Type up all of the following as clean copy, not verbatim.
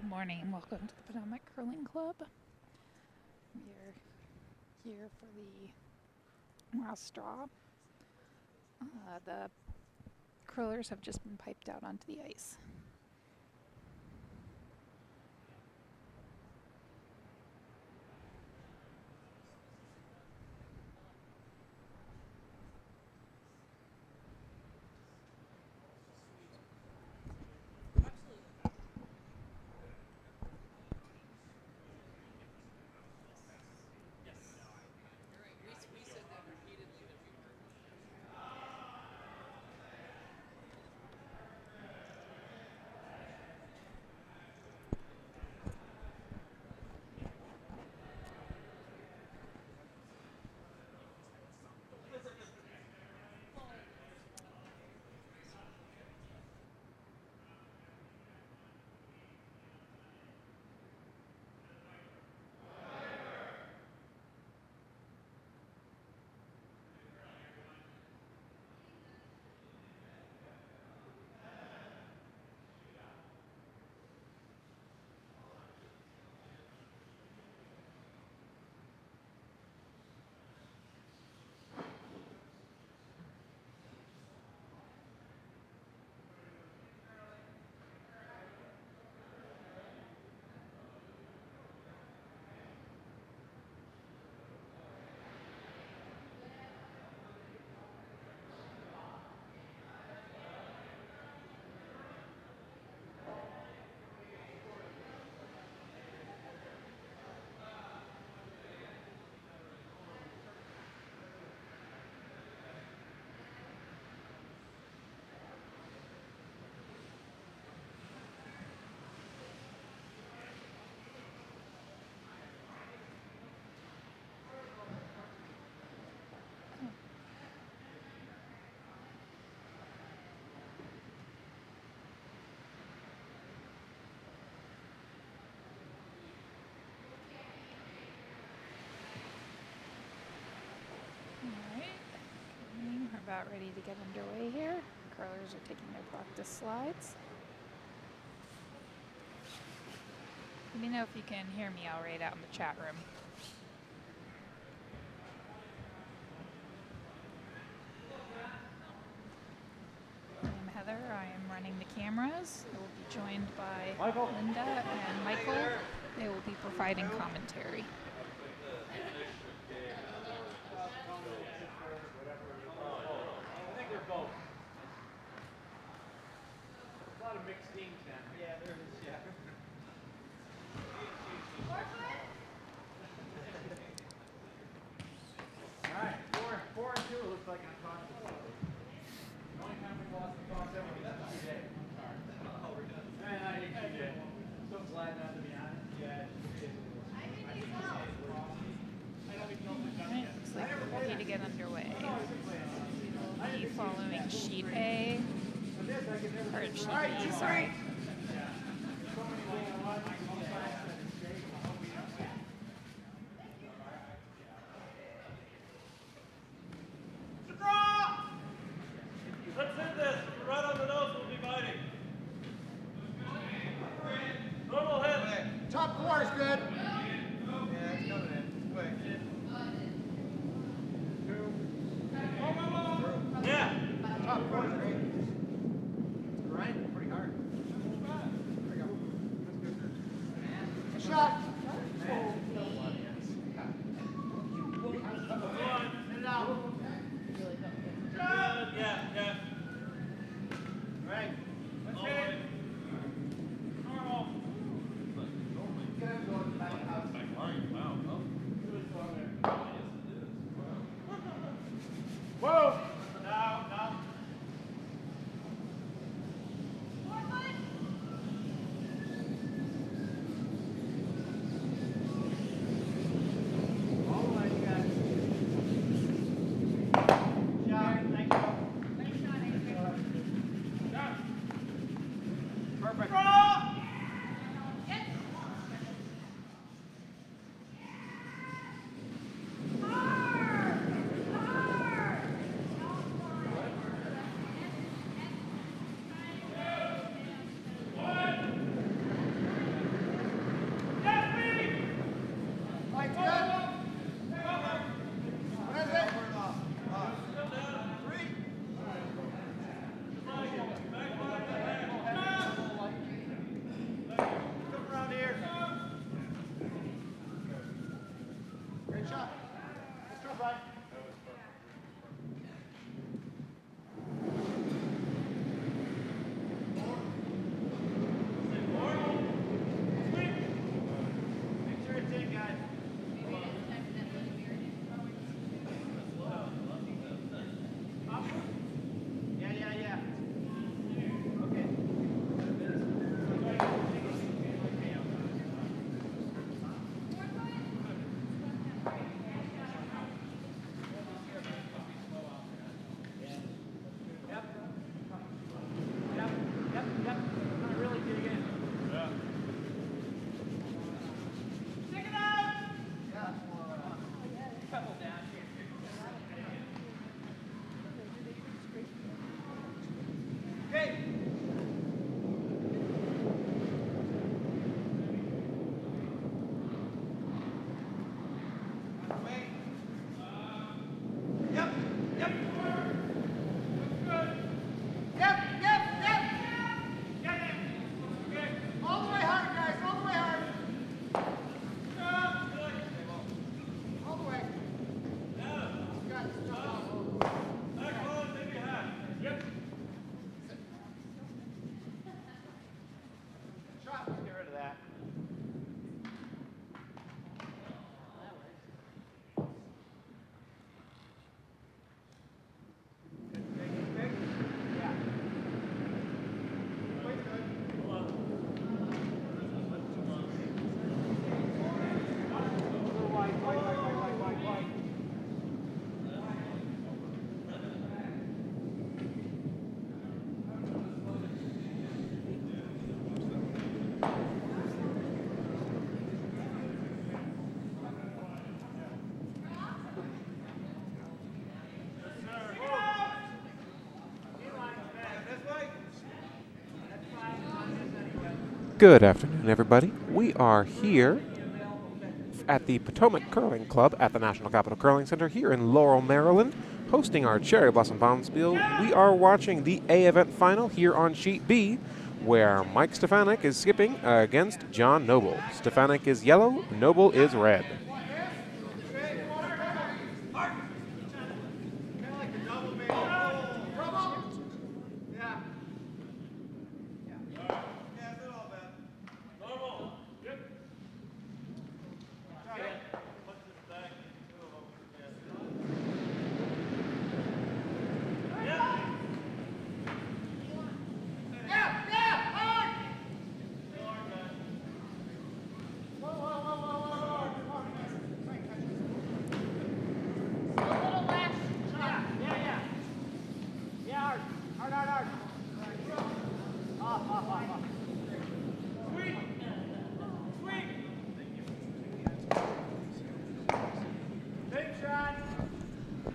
Good morning. Welcome to the Potomac Curling Club. We're here for the last draw. The curlers have just been piped out onto the ice. We're about ready to get underway here. The curlers are taking their practice slides. Let me know if you can hear me all right out in the chat room. I'm Heather. I am running the cameras. I will be joined by Linda and Michael. They will be providing commentary. Looks like we're ready to get underway. We will be following sheet A, or sheet B, sorry. Let's hit this. Right on the nose, we'll be biting. Normal hit. Top four is good. Yeah, it's coming in. Quick. Yeah. Top four is great. It's grinding pretty hard. There we go. That's good. Good afternoon, everybody. We are here at the Potomac Curling Club at the National Capital Curling Center here in Laurel, Maryland, hosting our Cherry Blossom Bonspiel. We are watching the A event final here on Sheet B, where Mike Stefanik is skipping against John Noble. Stefanik is yellow, Noble is red.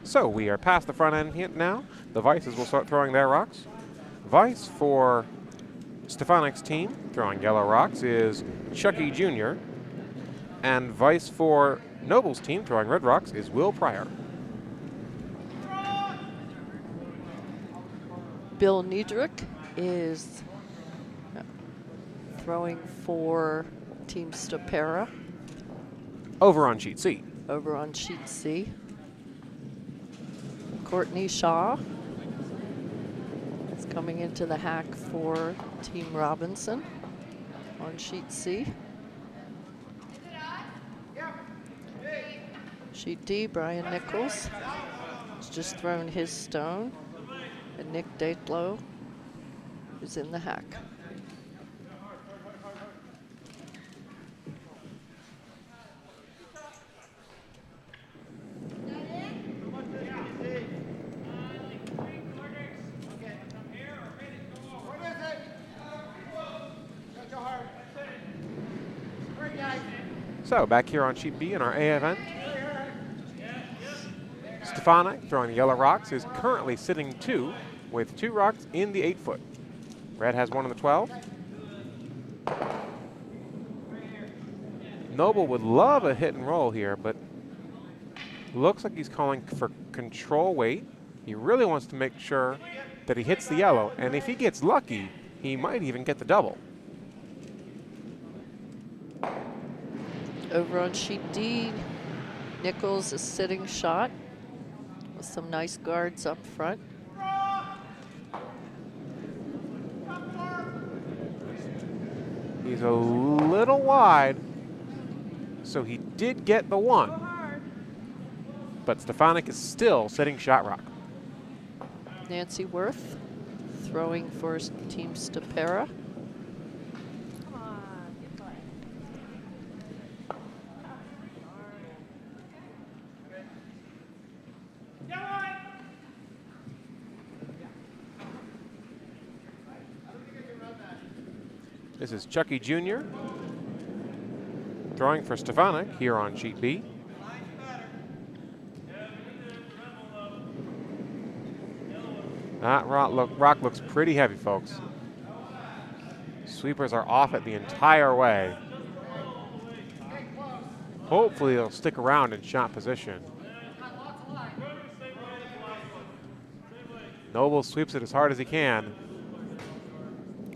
So we are past the front end here now. The Vices will start throwing their rocks. Vice for Stefanik's team, throwing yellow rocks, is Chucky Jr. And Vice for Noble's team, throwing red rocks, is Will Pryor. Bill Niedrich is throwing for Team Stopera. Over on Sheet C. Over on Sheet C. Courtney Shaw is coming into the hack for Team Robinson on Sheet C. Sheet D, Brian Nichols has just thrown his stone, and Nick Datlow is in the hack. So back here on Sheet B in our A event, Stefanik, throwing the yellow rocks, is currently sitting 2 with 2 rocks in the 8-foot. Red has 1 in the 12. Noble would love a hit and roll here, but looks like he's calling for control weight. He really wants to make sure that he hits the yellow, and if he gets lucky, he might even get the double. Over on Sheet D, Nichols is sitting shot with some nice guards up front. He's a little wide, so he did get the 1. But Stefanik is still sitting shot rock. Nancy Worth throwing for Team Stopera. This is Chucky Jr. throwing for Stefanik here on Sheet B. That rock looks pretty heavy, folks. Sweepers are off it the entire way. Hopefully they'll stick around in shot position. Noble sweeps it as hard as he can,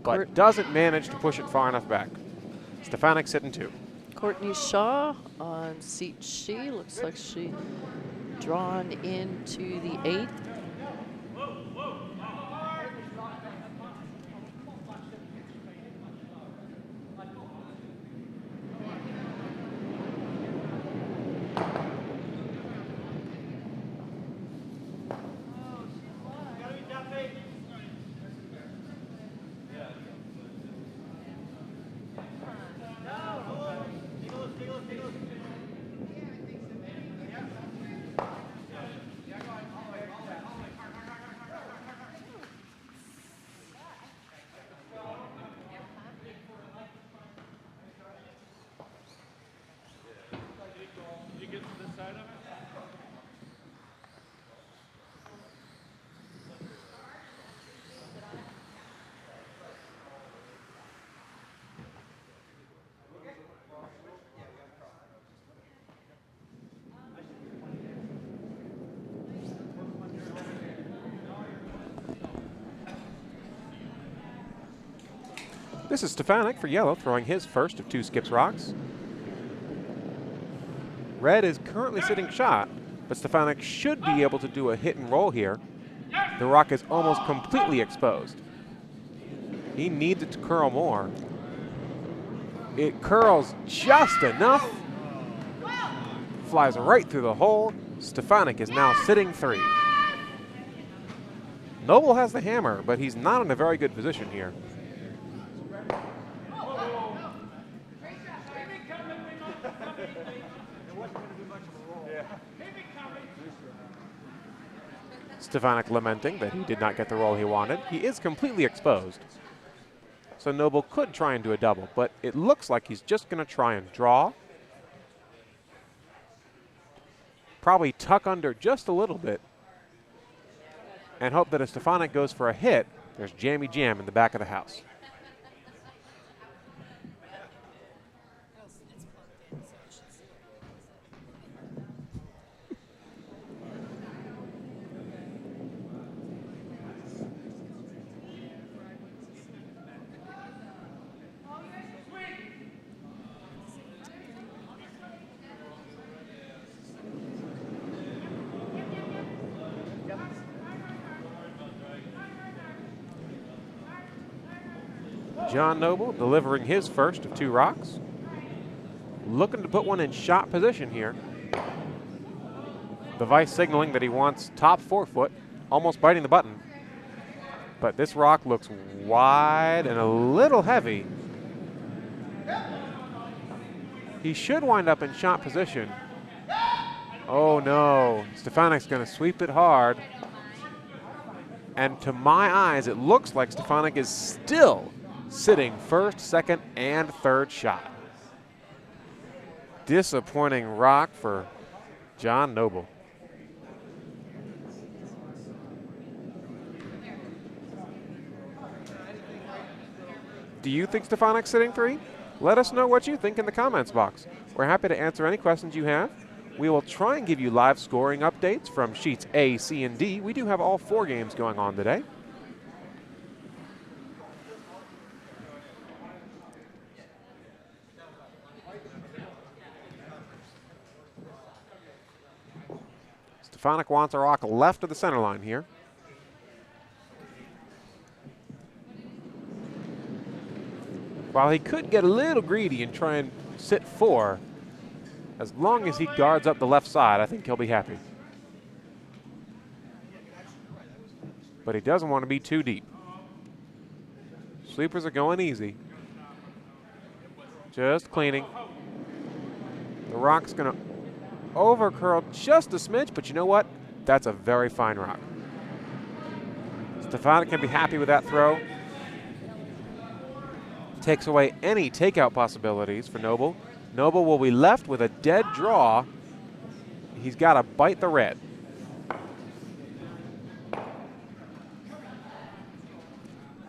but doesn't manage to push it far enough back. Stefanik sitting 2. Courtney Shaw on Seat C. Looks like she drawn into the 8. This is Stefanik for yellow, throwing his first of 2 skips rocks. Red is currently sitting shot, but Stefanik should be able to do a hit and roll here. The rock is almost completely exposed. He needs it to curl more. It curls just enough. Flies right through the hole. Stefanik is now sitting 3. Noble has the hammer, but he's not in a very good position here. Stefanik lamenting that he did not get the roll he wanted. He is completely exposed. So Noble could try and do a double, but it looks like he's just going to try and draw. Probably tuck under just a little bit and hope that if Stefanik goes for a hit, there's jammy jam in the back of the house. John Noble delivering his first of 2 rocks. Looking to put one in shot position here. The vice signaling that he wants top 4 foot, almost biting the button. But this rock looks wide and a little heavy. He should wind up in shot position. Oh no, Stefanik's going to sweep it hard. And to my eyes, it looks like Stefanik is still sitting first, second, and third shot. Disappointing rock for John Noble. Do you think Stefanik's sitting 3? Let us know what you think in the comments box. We're happy to answer any questions you have. We will try and give you live scoring updates from sheets A, C, and D. We do have all 4 games going on today. Stefanik wants a rock left of the center line here. While he could get a little greedy and try and sit 4, as long as he guards up the left side, I think he'll be happy. But he doesn't want to be too deep. Sweepers are going easy. Just cleaning. The rock's going to overcurl just a smidge, but you know what? That's a very fine rock. Stefanik can be happy with that throw. Takes away any takeout possibilities for Noble. Noble will be left with a dead draw. He's got to bite the red.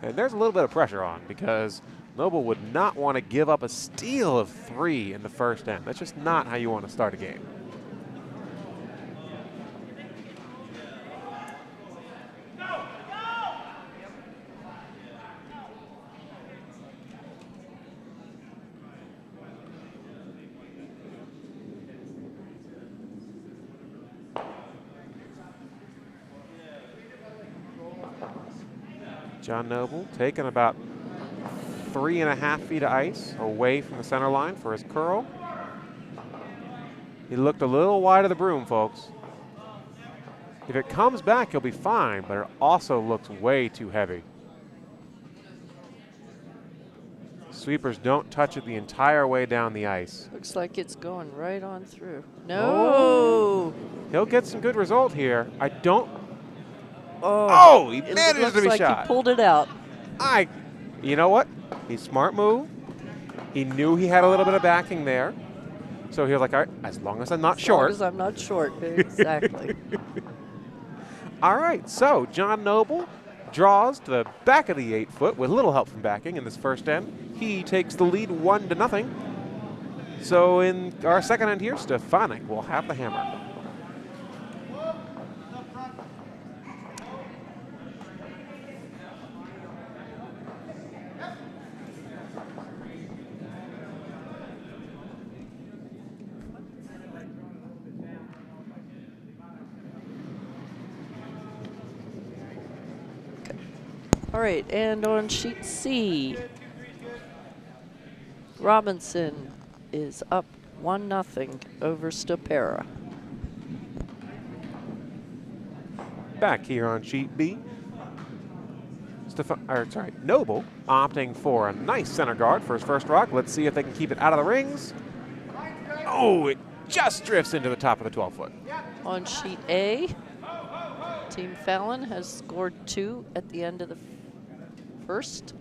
And there's a little bit of pressure on because Noble would not want to give up a steal of 3 in the first end. That's just not how you want to start a game. John Noble taking about 3.5 feet of ice away from the center line for his curl. He looked a little wide of the broom, folks. If it comes back, he'll be fine, but it also looks way too heavy. Sweepers don't touch it the entire way down the ice. Looks like it's going right on through. No! Oh. He'll get some good result here. I don't. Oh, He it manages looks to be like shot. He pulled it out. You know what? He's smart move. He knew he had a little bit of backing there. So he was like, all right, as long as I'm not short. As long as I'm not short, exactly. All right, so John Noble draws to the back of the 8 foot with little help from backing in this first end. He takes the lead 1-0. So in our second end here, Stefanik will have the hammer. All right, and on sheet C, Robinson is up 1-0 over Stopera. Back here on sheet B, Noble opting for a nice center guard for his first rock. Let's see if they can keep it out of the rings. Oh, it just drifts into the top of the 12-foot. On sheet A, Team Fallon has scored 2 at the end of the first.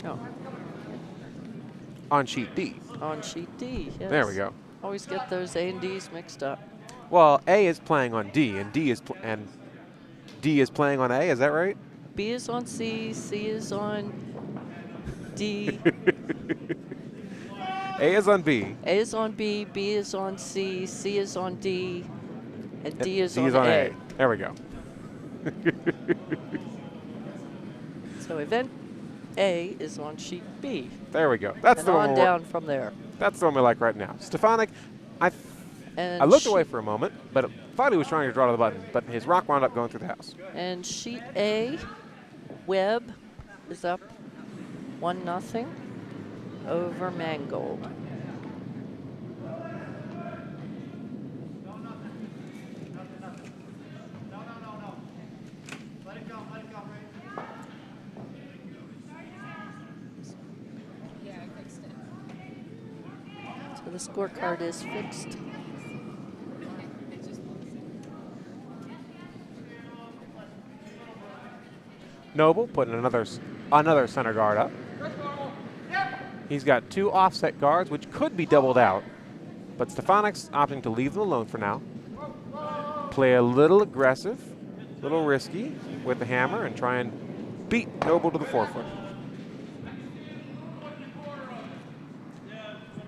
Oh, On sheet D. on sheet D, yes. There we go. Always get those A and D's mixed up. Well, A is playing on D, and D is playing on A. Is that right? B is on C, C is on D, A is on B. A is on B, B is on C, C is on D, and D is D on is on A. A. There we go. So event A is on sheet B. There we go. That's And the one. on down from there. That's the one we like right now. Stefanik, And I looked sheet- away for a moment, but I thought he was trying to draw to the button, but his rock wound up going through the house. And sheet A, Webb is up 1-0 over Mangold. Yeah, I fixed it. So the scorecard is fixed. Noble putting another center guard up. He's got 2 offset guards, which could be doubled out, but Stefanik's opting to leave them alone for now. Play a little aggressive, a little risky with the hammer and try and beat Noble to the 4-foot.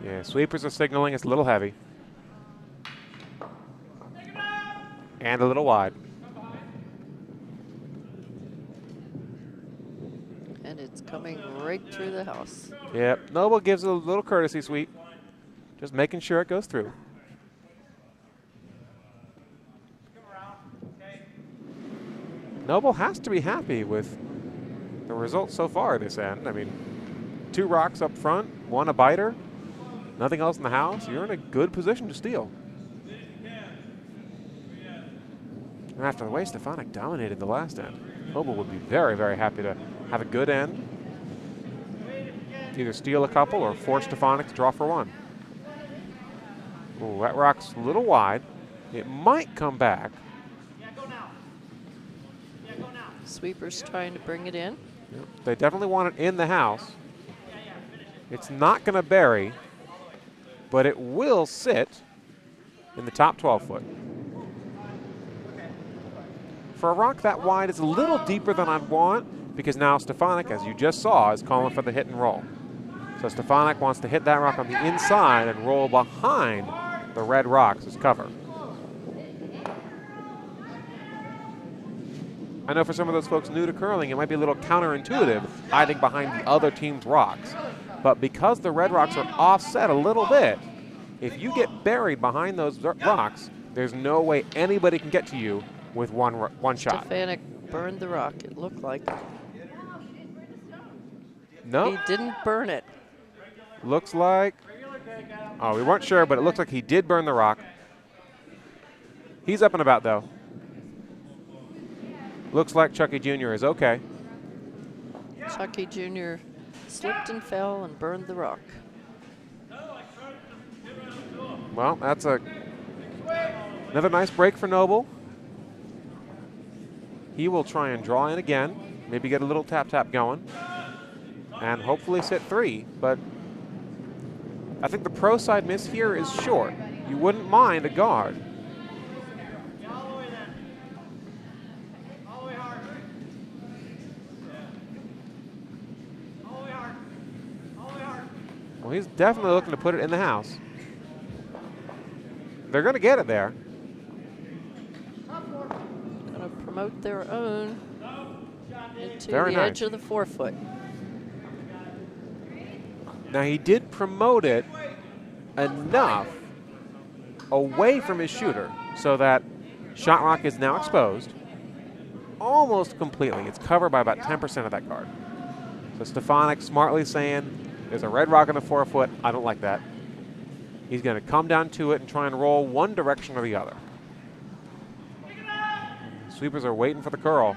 Yeah, sweepers are signaling it's a little heavy. And a little wide. And it's coming right through the house. Yep, Noble gives a little courtesy sweep. Just making sure it goes through. Noble has to be happy with the results so far this end. I mean, 2 rocks up front, 1 a biter, nothing else in the house. You're in a good position to steal. And after the way Stefanik dominated the last end, Noble would be very, very happy to have a good end. Either steal a couple or force Stefanik to draw for 1. Ooh, that rock's a little wide. It might come back. Sweeper's trying to bring it in. Yep. They definitely want it in the house. It's not going to bury, but it will sit in the top 12-foot. For a rock that wide, it's a little deeper than I'd want because now Stefanik, as you just saw, is calling for the hit and roll. So Stefanik wants to hit that rock on the inside and roll behind the red rocks as cover. I know for some of those folks new to curling, it might be a little counterintuitive hiding behind the other team's rocks. But because the red rocks are offset a little bit, if you get buried behind those rocks, there's no way anybody can get to you with one shot. Stefanik burned the rock, it looked like. No, He didn't burn it. looks like, oh, we weren't sure, but it looks like he did burn the rock. He's up and about, though. Looks like Chucky Jr. is okay. Chucky Jr. slipped and fell and burned the rock. Well, that's another nice break for Noble. He will try and draw in again, maybe get a little tap-tap going, and hopefully sit 3. But I think the pro side miss here is short. You wouldn't mind a guard. Well, he's definitely looking to put it in the house. They're going to get it there. Going to promote their own into Very the nice. edge of the 4-foot. Now, he did promote it enough away from his shooter so that shot rock is now exposed. almost completely. It's covered by about 10% of that guard. So Stefanik smartly saying, there's a red rock on the forefoot. I don't like that. He's going to come down to it and try and roll one direction or the other. Sweepers are waiting for the curl.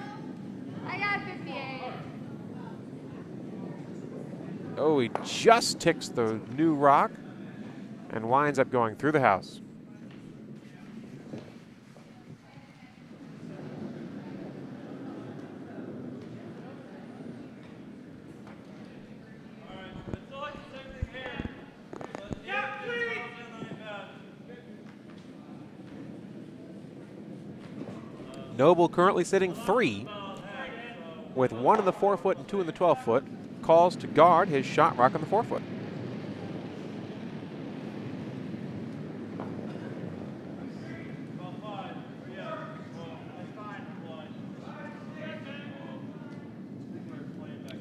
I got 58. Oh, he just ticks the new rock and winds up going through the house. Noble currently sitting 3 with 1 in the 4-foot and 2 in the 12-foot. Calls to guard his shot rock on the 4-foot.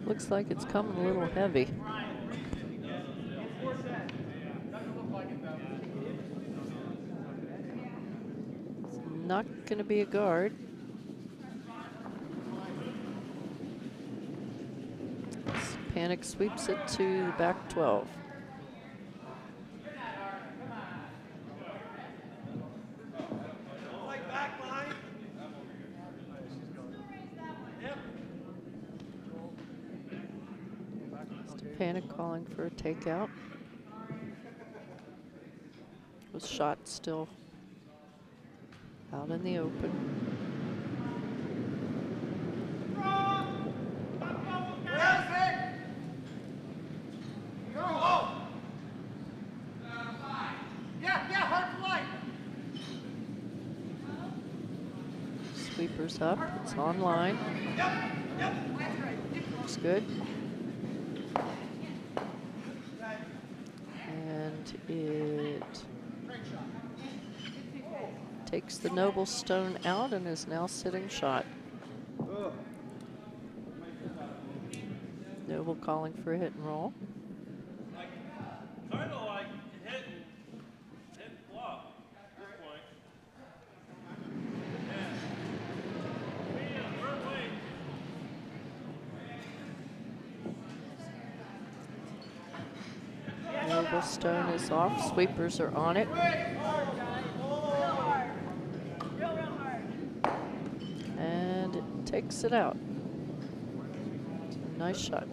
Looks like it's coming a little heavy. Not going to be a guard. Panic sweeps it to the back 12. Panic calling for a takeout. Was shot still out in the open. Sweepers up, it's on line. Looks good. And it takes the Noble stone out and is now sitting shot. Noble calling for a hit and roll. Kind of like hit and flop at this point. Noble stone is off, sweepers are on it. And it takes it out. Nice shot.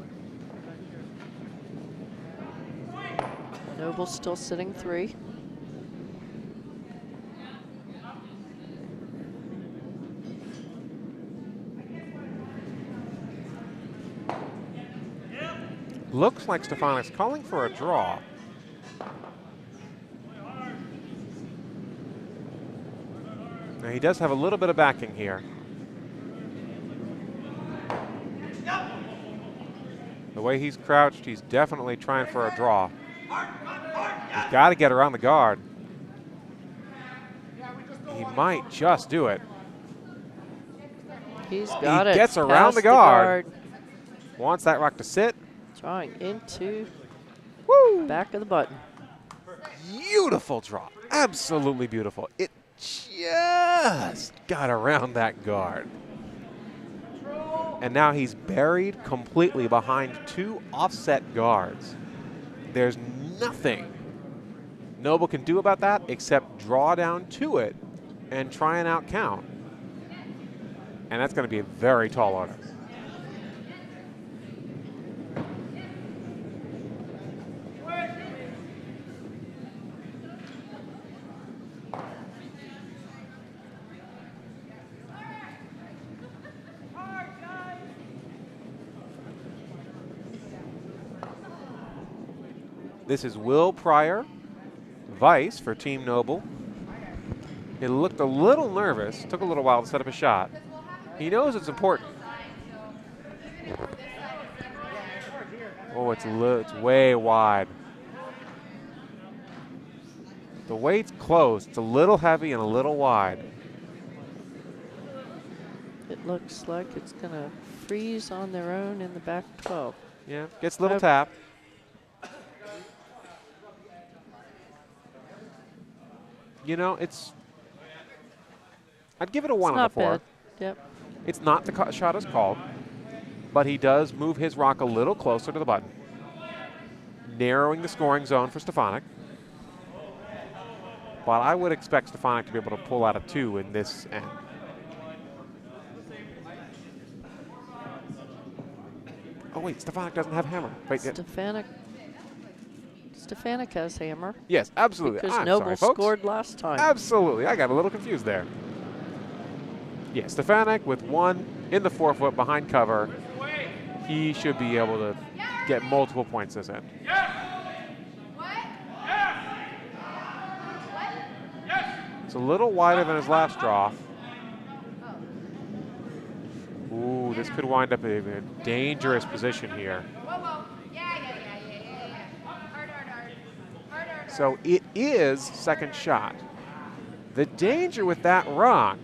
Noble still sitting 3. Looks like Stefanik's calling for a draw. Now he does have a little bit of backing here. The way he's crouched, he's definitely trying for a draw. He's got to get around the guard. He might just do it. He's got it. He gets around past the guard. Wants that rock to sit. Drawing into Woo! back of the button. Beautiful draw. Absolutely beautiful. It just got around that guard. And now he's buried completely behind 2 offset guards. There's nothing Noble can do about that except draw down to it and try and out count. And that's going to be a very tall order. This is Will Pryor, vice for Team Noble. He looked a little nervous, took a little while to set up a shot. He knows it's important. Oh, it's way wide. The weight's close. It's a little heavy and a little wide. It looks like it's going to freeze on their own in the back 12. Yeah, gets a little tap. You know, I'd give it a 1 on the 4. Bad. Yep. It's not the shot is called, but he does move his rock a little closer to the button, narrowing the scoring zone for Stefanik. But I would expect Stefanik to be able to pull out a 2 in this end. Oh, wait, Stefanik doesn't have hammer. Wait, Stefanik has hammer. yes, absolutely. Because I'm Noble sorry, folks. scored last time. Absolutely. I got a little confused there. Yeah, Stefanik with 1 in the 4-foot behind cover. He should be able to get multiple points this end. It's a little wider than his last draw. Ooh, this could wind up in a dangerous position here. So it is second shot. The danger with that rock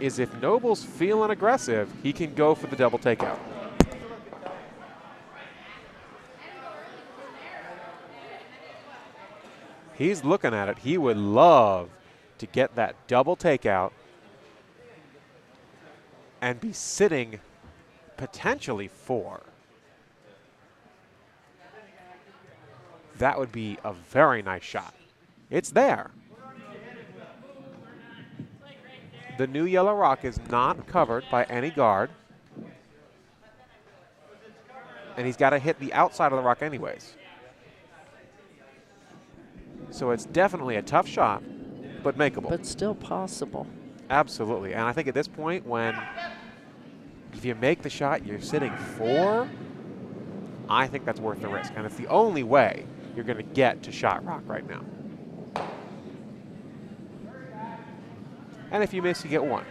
is if Noble's feeling aggressive, he can go for the double takeout. He's looking at it. He would love to get that double takeout and be sitting potentially 4. That would be a very nice shot. It's there. The new yellow rock is not covered by any guard. And he's got to hit the outside of the rock anyways. So it's definitely a tough shot, but makeable. But still possible. Absolutely. And I think at this point, if you make the shot, you're sitting 4, I think that's worth the risk. And it's the only way you're going to get to shot rock right now. And if you miss, you get 1.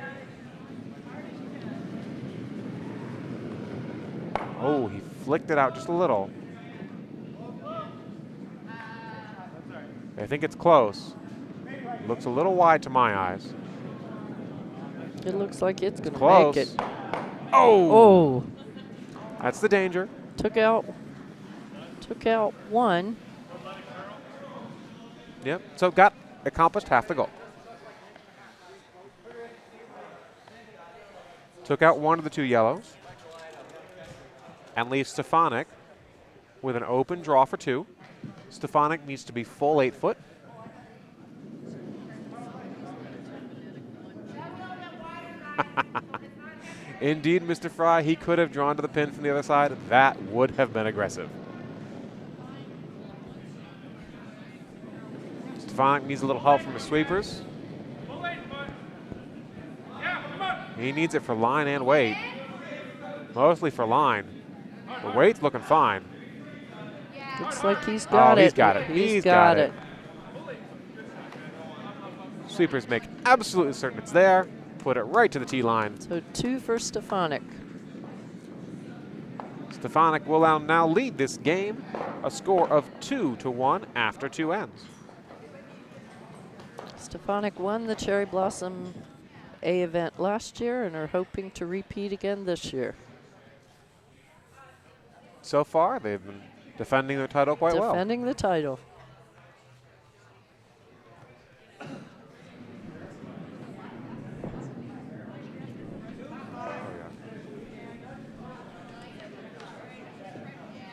Oh, he flicked it out just a little. I think it's close. Looks a little wide to my eyes. It looks like it's going to Close. make it. Oh! Oh, That's the danger. took out 1. Yep. So accomplished half the goal. Took out 1 of the 2 yellows. And leaves Stefanik with an open draw for 2. Stefanik needs to be full 8 foot. Indeed, Mr. Fry, he could have drawn to the pin from the other side. That would have been aggressive. Stefanik needs a little help from the sweepers. He needs it for line and weight. Mostly for line. The weight's looking fine. Looks like he's got it. He's got it. He's got it. Sweepers make absolutely certain it's there. Put it right to the tee line. So 2 for Stefanik. Stefanik will now lead this game, a score of 2-1 after 2 ends. Stefanik won the Cherry Blossom A event last year and are hoping to repeat again this year. So far, they've been defending their title quite well. Defending the title.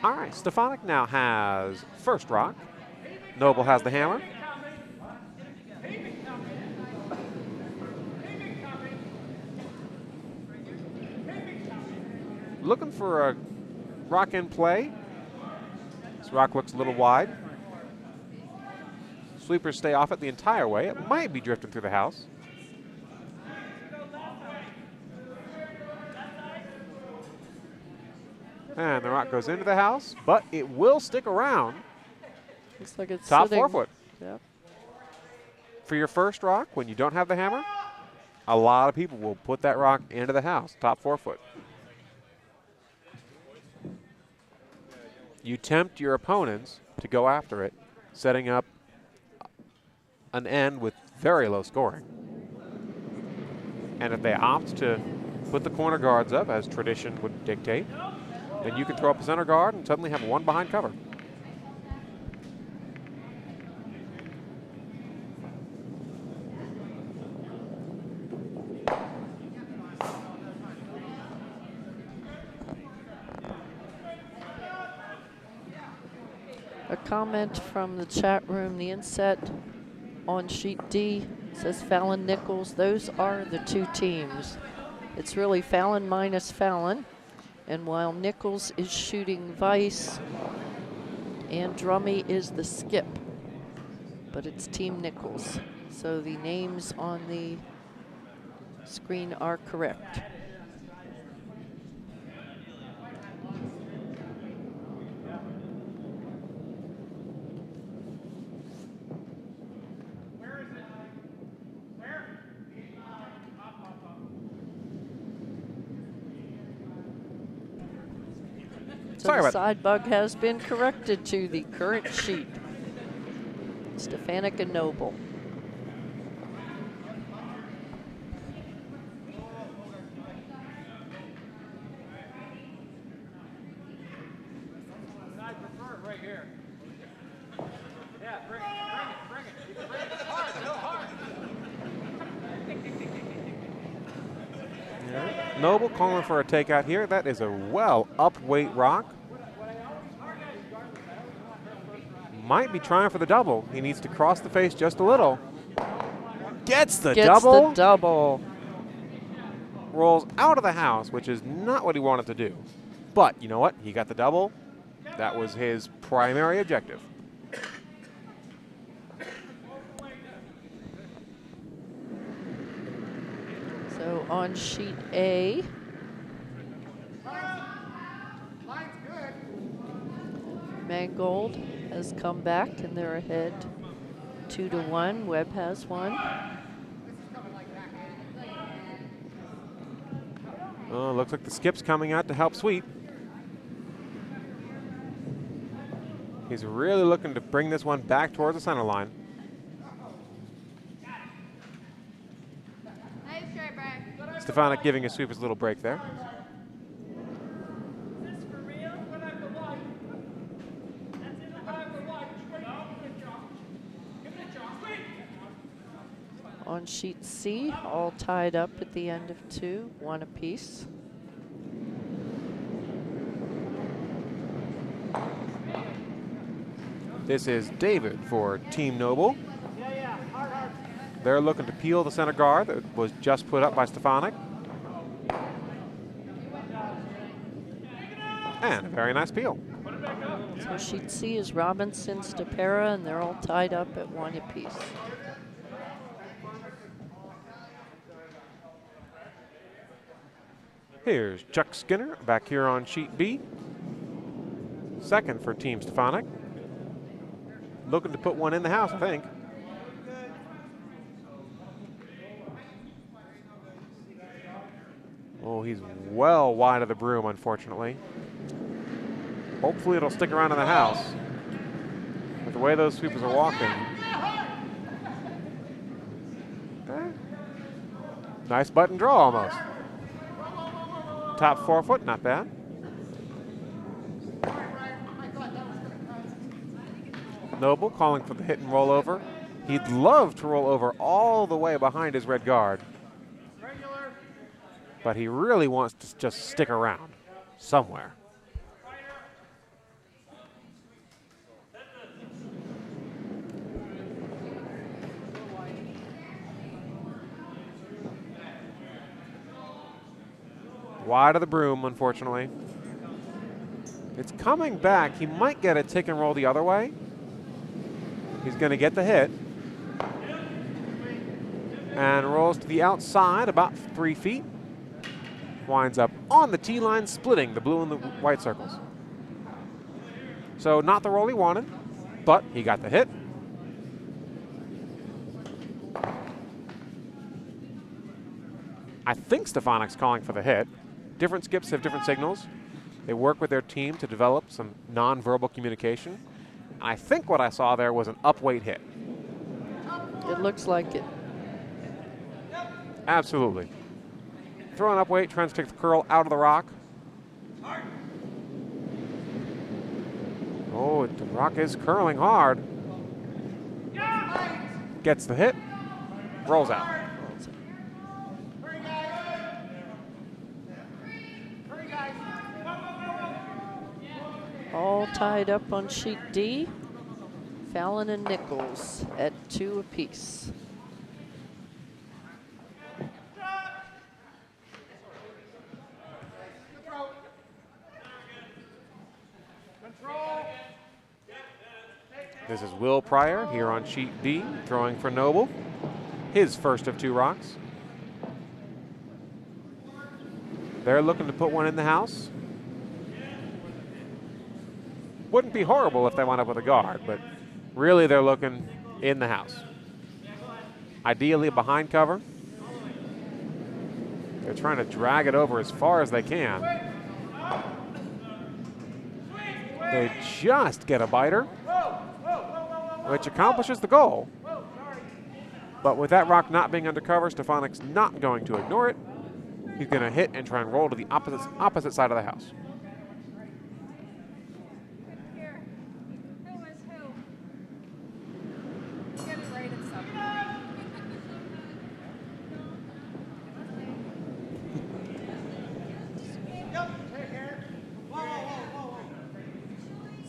All right, Stefanik now has first rock. Noble has the hammer. Looking for a rock in play. This rock looks a little wide. Sweepers stay off it the entire way. It might be drifting through the house. And the rock goes into the house, but it will stick around. Looks like it's Top sitting. 4 foot. Yep. For your first rock, when you don't have the hammer, a lot of people will put that rock into the house, top 4 foot. You tempt your opponents to go after it, setting up an end with very low scoring. And if they opt to put the corner guards up, as tradition would dictate, then you can throw up a center guard and suddenly have 1 behind cover. A comment from the chat room, the inset on sheet D says Fallon Nichols. Those are the two teams. It's really Fallon minus Fallon. And while Nichols is shooting vice, and Drummy is the skip. But it's Team Nichols. So the names on the screen are correct. So Sorry the about side bug has been corrected to the current sheet. Stefanik and Noble. I prefer it right here. Yeah, bring it. You can bring it hard, so hard. Yeah. Noble calling for a takeout here. That is a well up weight rock. Might be trying for the double. He needs to cross the face just a little. Gets the double. The double. Rolls out of the house, which is not what he wanted to do. But you know what? He got the double. That was his primary objective. So on sheet A, Mangold has come back and they're ahead 2-1. Webb has one. Oh, looks like the skip's coming out to help sweep. He's really looking to bring this one back towards the center line. Nice try, Brad. Stefanik giving his sweep his little break there. On sheet C, all tied up at the end of 2, 1 apiece. This is David for Team Noble. They're looking to peel the center guard that was just put up by Stefanik. And a very nice peel. So sheet C is Robinson, Stepera, and they're all tied up at 1 apiece. Here's Chuck Skinner back here on sheet B. Second for Team Stefanik. Looking to put one in the house, I think. Oh, he's well wide of the broom, unfortunately. Hopefully it'll stick around in the house. But the way those sweepers are walking. Okay. Nice button draw almost. Top 4 foot, not bad. Noble calling for the hit and roll over. He'd love to roll over all the way behind his red guard. But he really wants to just stick around somewhere. Wide of the broom, unfortunately. It's coming back. He might get a tick and roll the other way. He's going to get the hit. And rolls to the outside about 3 feet. Winds up on the tee line, splitting the blue and the white circles. So not the roll he wanted, but he got the hit. I think Stefanik's calling for the hit. Different skips have different signals. They work with their team to develop some non-verbal communication. And I think what I saw there was an upweight hit. It looks like it. Absolutely. Throwing upweight, trying to take the curl out of the rock. Oh, the rock is curling hard. Gets the hit, rolls out. All tied up on sheet D. Fallon and Nichols at 2 apiece. This is Will Pryor here on sheet D, throwing for Noble. His first of 2 rocks. They're looking to put one in the house. Wouldn't be horrible if they wound up with a guard, but really they're looking in the house. Ideally behind cover. They're trying to drag it over as far as they can. They just get a biter, which accomplishes the goal. But with that rock not being under cover, Stefanik's not going to ignore it. He's going to hit and try and roll to the opposite side of the house. Here. Who is who? Get it right at something. Yep, take care. Whoa, whoa, whoa,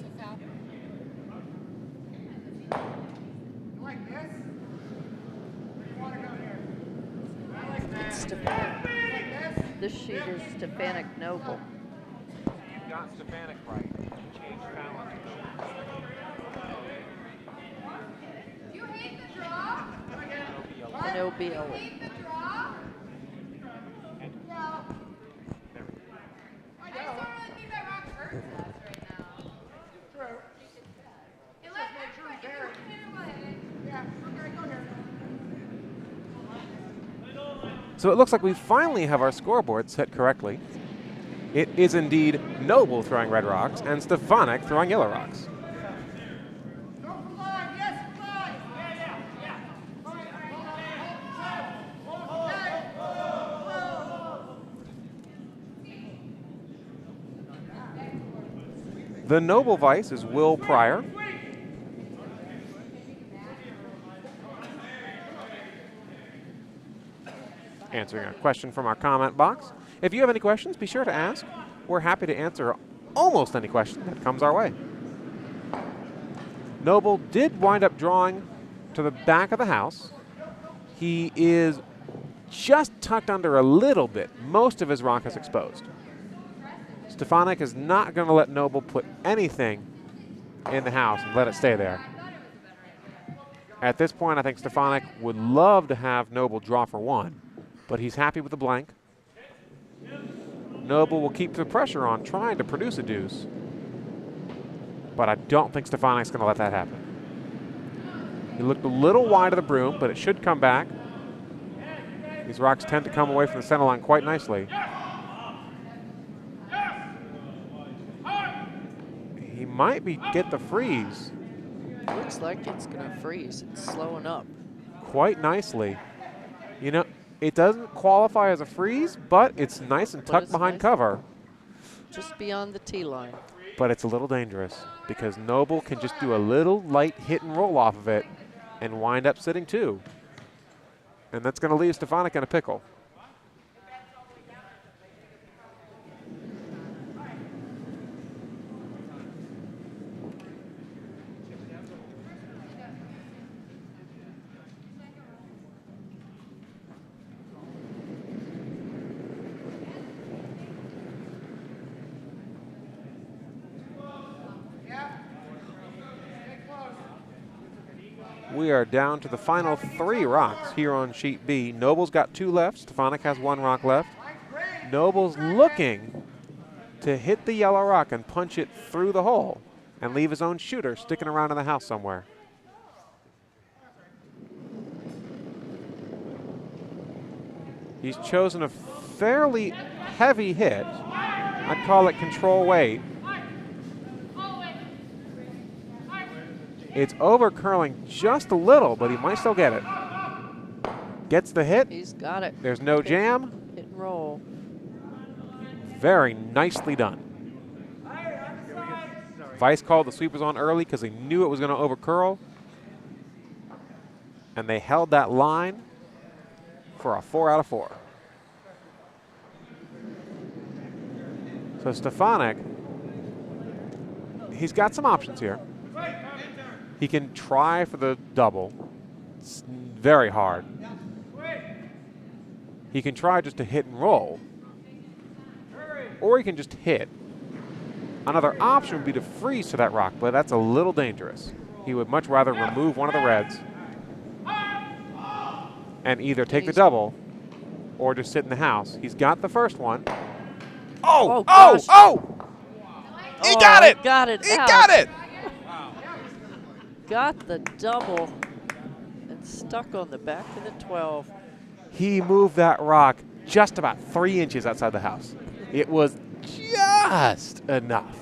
So foul. whoa. Like this? You want to go here? I like that. Stefanik. Like this? This sheet is Stefanik Noble. You got Stefanik right. Change Fallon. You hate the draw? And OBL. Hate the draw? No. I just don't really think that rock hurts us right now. True. It lets everyone get it away. Yeah, okay, go here. So it looks like we finally have our scoreboard set correctly. It is indeed Noble throwing red rocks and Stefanik throwing yellow rocks. Go for line, yes, for line. Yeah. All right, The Noble Vice is Will Pryor. Answering a question from our comment box. If you have any questions, be sure to ask. We're happy to answer almost any question that comes our way. Noble did wind up drawing to the back of the house. He is just tucked under a little bit. Most of his rock is exposed. Stefanik is not going to let Noble put anything in the house and let it stay there. At this point, I think Stefanik would love to have Noble draw for 1, but he's happy with the blank. Noble will keep the pressure on, trying to produce a deuce. But I don't think Stefanik's going to let that happen. He looked a little wide of the broom, but it should come back. These rocks tend to come away from the center line quite nicely. He might get the freeze Looks like it's going to freeze. It's slowing up. quite nicely. You know, it doesn't qualify as a freeze, but it's nice and But tucked it's behind nice. cover. Just beyond the tee line. But it's a little dangerous because Noble can just do a little light hit and roll off of it and wind up sitting 2. And that's going to leave Stefanik in a pickle. We are down to the final 3 rocks here on sheet B. Noble's got 2 left. Stefanik has 1 rock left. Noble's looking to hit the yellow rock and punch it through the hole and leave his own shooter sticking around in the house somewhere. He's chosen a fairly heavy hit. I'd call it control weight. It's over curling just a little, but he might still get it. Gets the hit. He's got it. There's no jam. Hit and roll. Very nicely done. Vice called the sweepers on early because he knew it was going to over curl. And they held that line for a 4 out of 4. So Stefanik, he's got some options here. He can try for the double. It's very hard. He can try just to hit and roll. Or he can just hit. Another option would be to freeze to that rock, but that's a little dangerous. He would much rather remove one of the reds and either take the double or just sit in the house. He's got the first one. Oh! Oh! Gosh. Oh! He got it! Got it. He out. got it! Got the double and stuck on the back of the 12. He moved that rock just about 3 inches outside the house. It was just enough.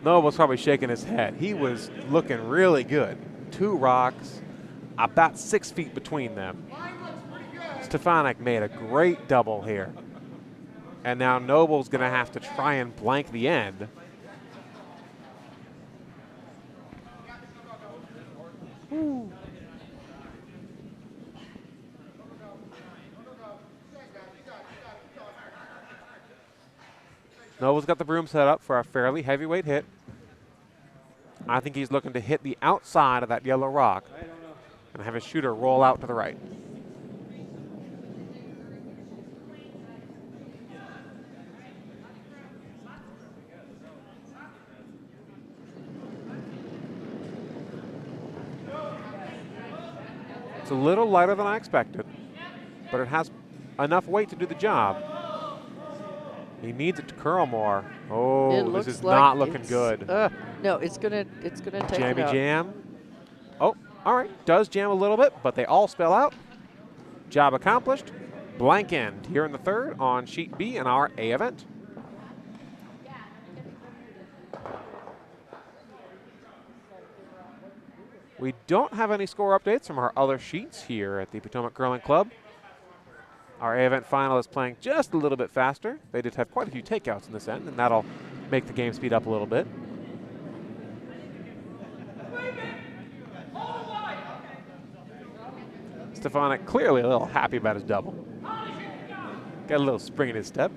Noble's probably shaking his head. He was looking really good. 2 rocks, about 6 feet between them. Stefanik made a great double here. And now Noble's going to have to try and blank the end. Ooh. Noble's got the broom set up for a fairly heavyweight hit. I think he's looking to hit the outside of that yellow rock and have his shooter roll out to the right. It's a little lighter than I expected, but it has enough weight to do the job. He needs it to curl more. Oh, this is not looking good. No, it's gonna take Jammy it out. jam. Oh, all right. Does jam a little bit, but they all spell out. Job accomplished. Blank end here in the third on sheet B in our A event. We don't have any score updates from our other sheets here at the Potomac Curling Club. Our A event final is playing just a little bit faster. They did have quite a few takeouts in this end, and that'll make the game speed up a little bit. Stefanik clearly a little happy about his double. Got a little spring in his step.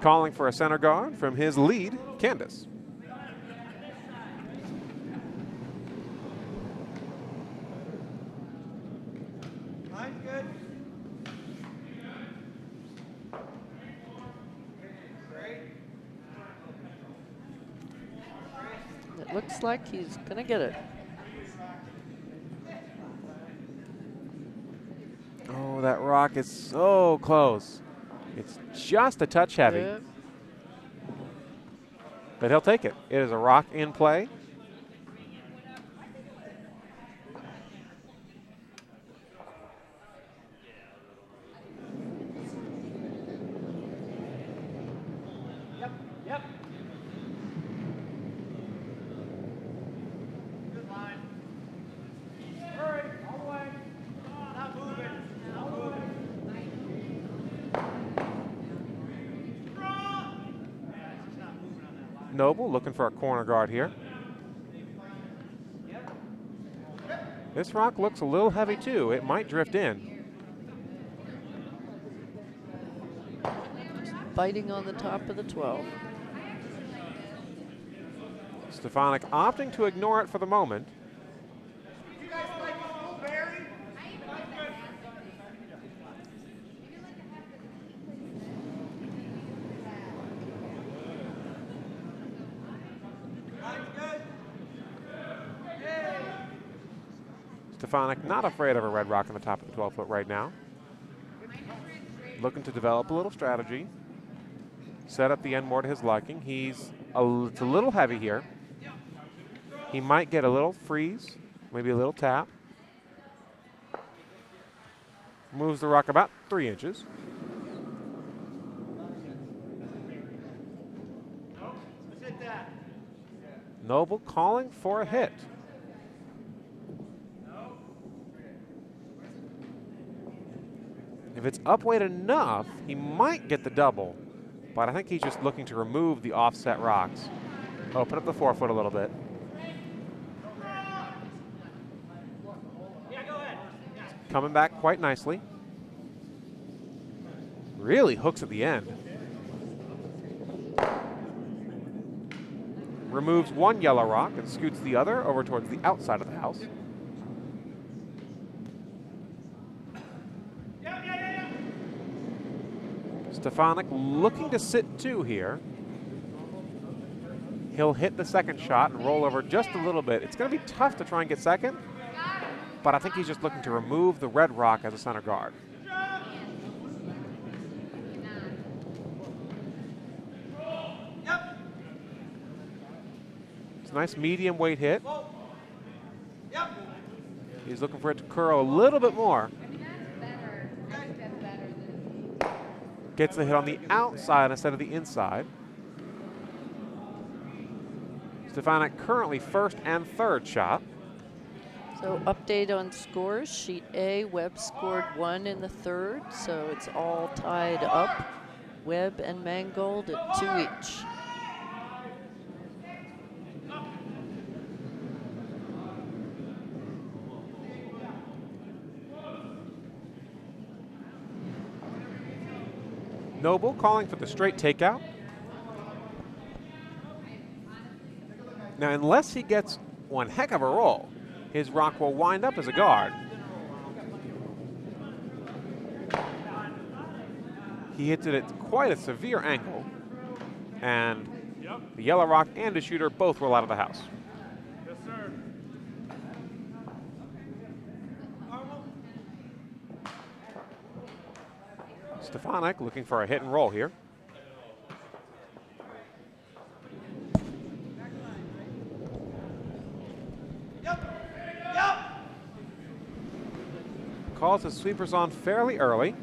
Calling for a center guard from his lead, Candace. It looks like he's gonna get it. Oh, that rock is so close. It's just a touch heavy, Yep. but he'll take it. It is a rock in play. Yep. Hurry, all the way. Not moving. Not moving. Noble looking for a corner guard here. This rock looks a little heavy too. It might drift in. Biting on the top of the 12. Stefanik opting to ignore it for the moment. Stefanik not afraid of a red rock on the top of the 12-foot right now. Looking to develop a little strategy. Set up the end more to his liking. It's a little heavy here. He might get a little freeze, maybe a little tap. Moves the rock about 3 inches. Noble calling for a hit. If it's upweight enough, he might get the double, but I think he's just looking to remove the offset rocks. Open up the 4-foot a little bit. Yeah, go ahead. Coming back quite nicely. really hooks at the end. Removes one yellow rock and scoots the other over towards the outside of the house. Stefanik looking to sit 2 here. He'll hit the second shot and roll over just a little bit. It's going to be tough to try and get second, but I think he's just looking to remove the red rock as a center guard. It's a nice medium weight hit. He's looking for it to curl a little bit more. Gets the hit on the outside instead of the inside. Stefanik currently first and third shot. So update on scores. Sheet A, Webb scored 1 in the third, so it's all tied up. Webb and Mangold at 2 each. Noble calling for the straight takeout. Now, unless he gets one heck of a roll, his rock will wind up as a guard. He hits it at quite a severe angle, and the yellow rock and the shooter both roll out of the house. Yes, sir. Stefanik looking for a hit and roll here. Calls his sweepers on fairly early.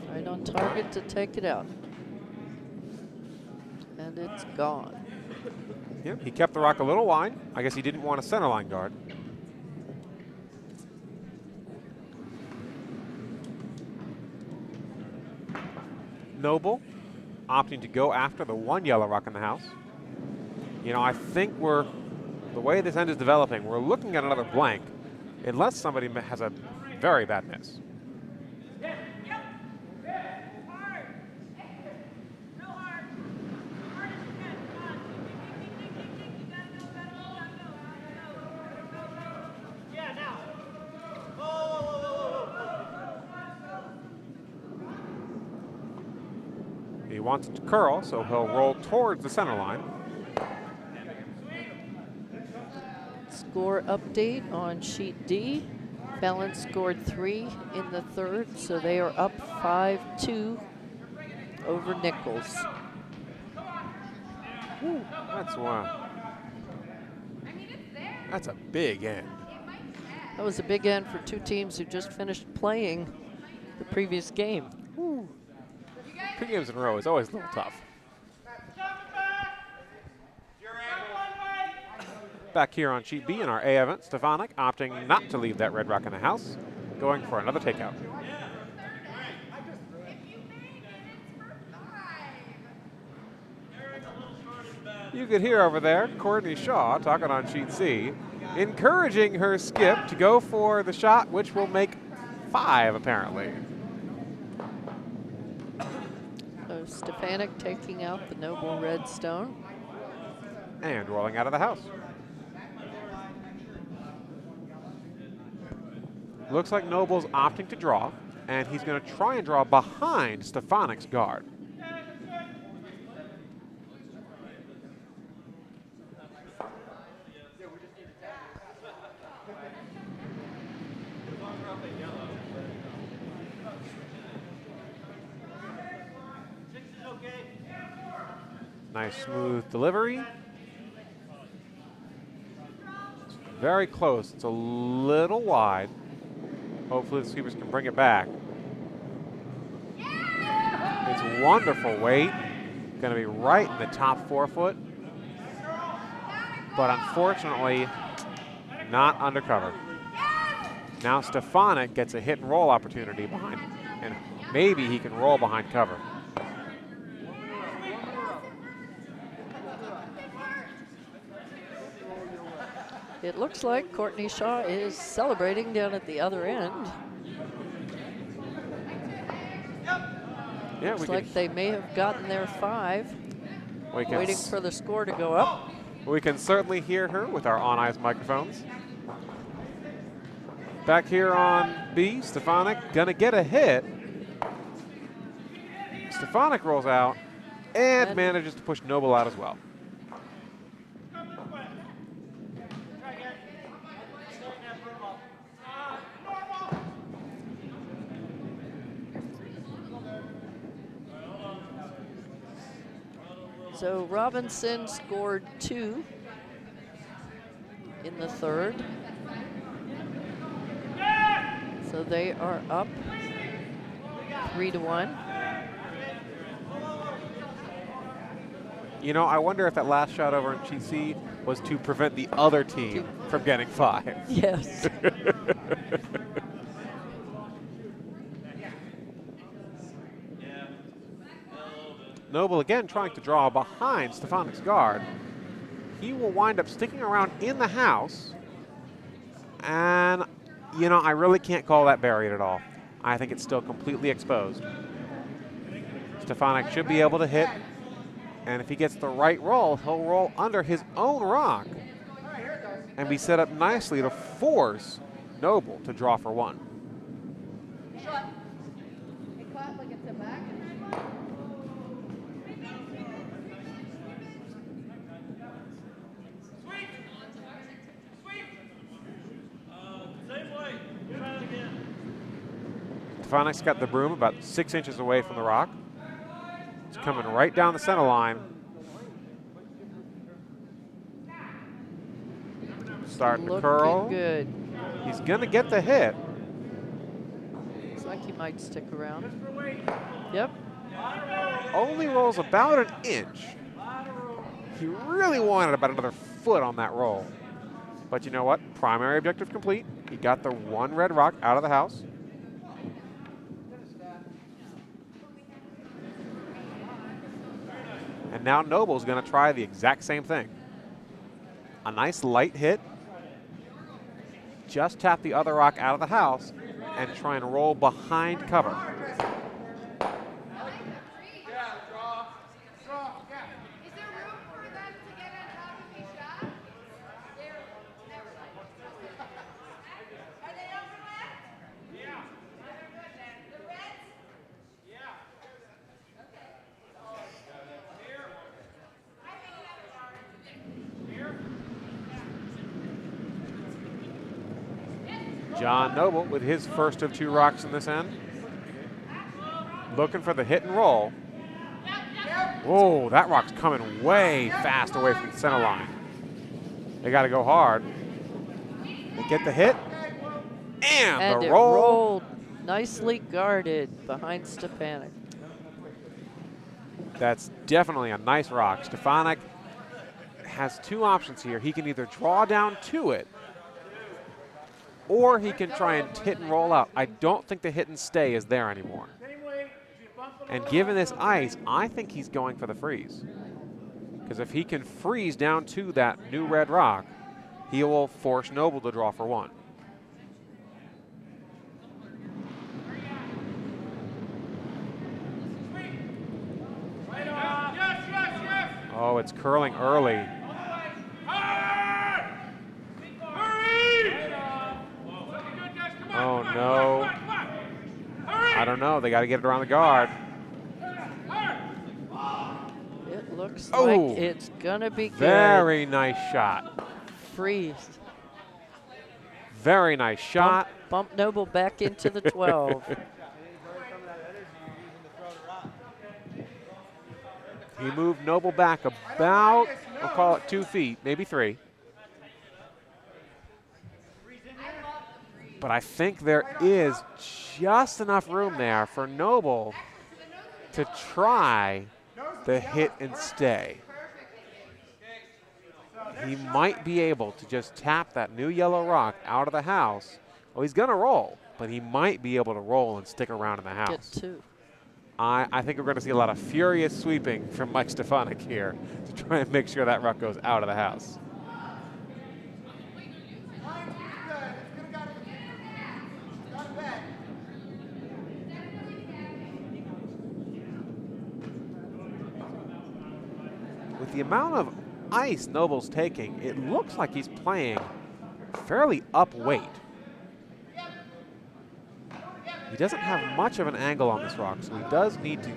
Right on target to take it out. And it's gone. Yep, he kept the rock a little wide. I guess he didn't want a center line guard. Noble opting to go after the one yellow rock in the house. You know, I think the way this end is developing, we're looking at another blank unless somebody has a very bad miss. He wants it to curl, so he'll roll towards the center line. Score update on sheet D. Fallon scored 3 in the third, so they are up 5-2 over Nichols. Woo, that's a big end. That was a big end for 2 teams who just finished playing the previous game. 2 games in a row is always a little tough. Back here on sheet B in our A event, Stefanik opting not to leave that red rock in the house, going for another takeout. You could hear over there Courtney Shaw talking on sheet C, encouraging her skip to go for the shot, which will make 5 apparently. So Stefanik taking out the Noble Redstone. And rolling out of the house. Looks like Noble's opting to draw, and he's going to try and draw behind Stefanik's guard. Nice smooth delivery. It's very close. It's a little wide. Hopefully the sweepers can bring it back. It's wonderful weight. Going to be right in the top 4 foot. But unfortunately, not undercover. Now Stefanik gets a hit and roll opportunity behind him. And maybe he can roll behind cover. It looks like Courtney Shaw is celebrating down at the other end. Yeah, Looks like they may have gotten their 5. Waiting for the score to go up. We can certainly hear her with our on-ice microphones. Back here on B, Stefanik gonna get a hit. Stefanik rolls out and manages to push Noble out as well. So Robinson scored 2 in the 3rd. So they are up 3-1. You know, I wonder if that last shot over in GC was to prevent the other team from getting 5. Yes. Noble again trying to draw behind Stefanik's guard. He will wind up sticking around in the house. And, you know, I really can't call that buried at all. I think it's still completely exposed. Stefanik should be able to hit. And if he gets the right roll, he'll roll under his own rock and be set up nicely to force Noble to draw for 1. Stefanik's got the broom about 6 inches away from the rock. It's coming right down the center line. Starting to curl. Good. He's going to get the hit. Looks like he might stick around. Yep. Only rolls about an inch. He really wanted about another foot on that roll. But you know what? Primary objective complete. He got the 1 red rock out of the house. And now Noble's going to try the exact same thing. A nice light hit. Just tap the other rock out of the house and try and roll behind cover. Is there room for them to get on top of each shot? Never mind. Are they overlapped? Yeah. They're good then. The Reds? Yeah. Okay. Here. I think that's ours. Here. John Noble with his first of 2 rocks in this end. Looking for the hit and roll. Whoa, that rock's coming way fast away from the center line. They got to go hard. They get the hit. And the it roll. rolled nicely guarded behind Stefanik. That's definitely a nice rock. Stefanik has 2 options here. He can either draw down to it, or he can try and hit and roll out. I don't think the hit and stay is there anymore. And given this ice, I think he's going for the freeze. Because if he can freeze down to that new red rock, he will force Noble to draw for 1. Oh, it's curling early. Oh, no. I don't know. They got to get it around the guard. It looks Oh. like it's going to be good. Very nice shot. Freeze. Very nice shot. Bump Noble back into the 12. He moved Noble back about, we'll call it 2 feet, maybe 3. But I think there is just enough room there for Noble to try the hit and stay. He might be able to just tap that new yellow rock out of the house. Well, he's going to roll, but he might be able to roll and stick around in the house. Get 2. I think we're going to see a lot of furious sweeping from Mike Stefanik here to try and make sure that rock goes out of the house. with the amount of ice Noble's taking, it looks like he's playing fairly up weight. He doesn't have much of an angle on this rock, so he does need to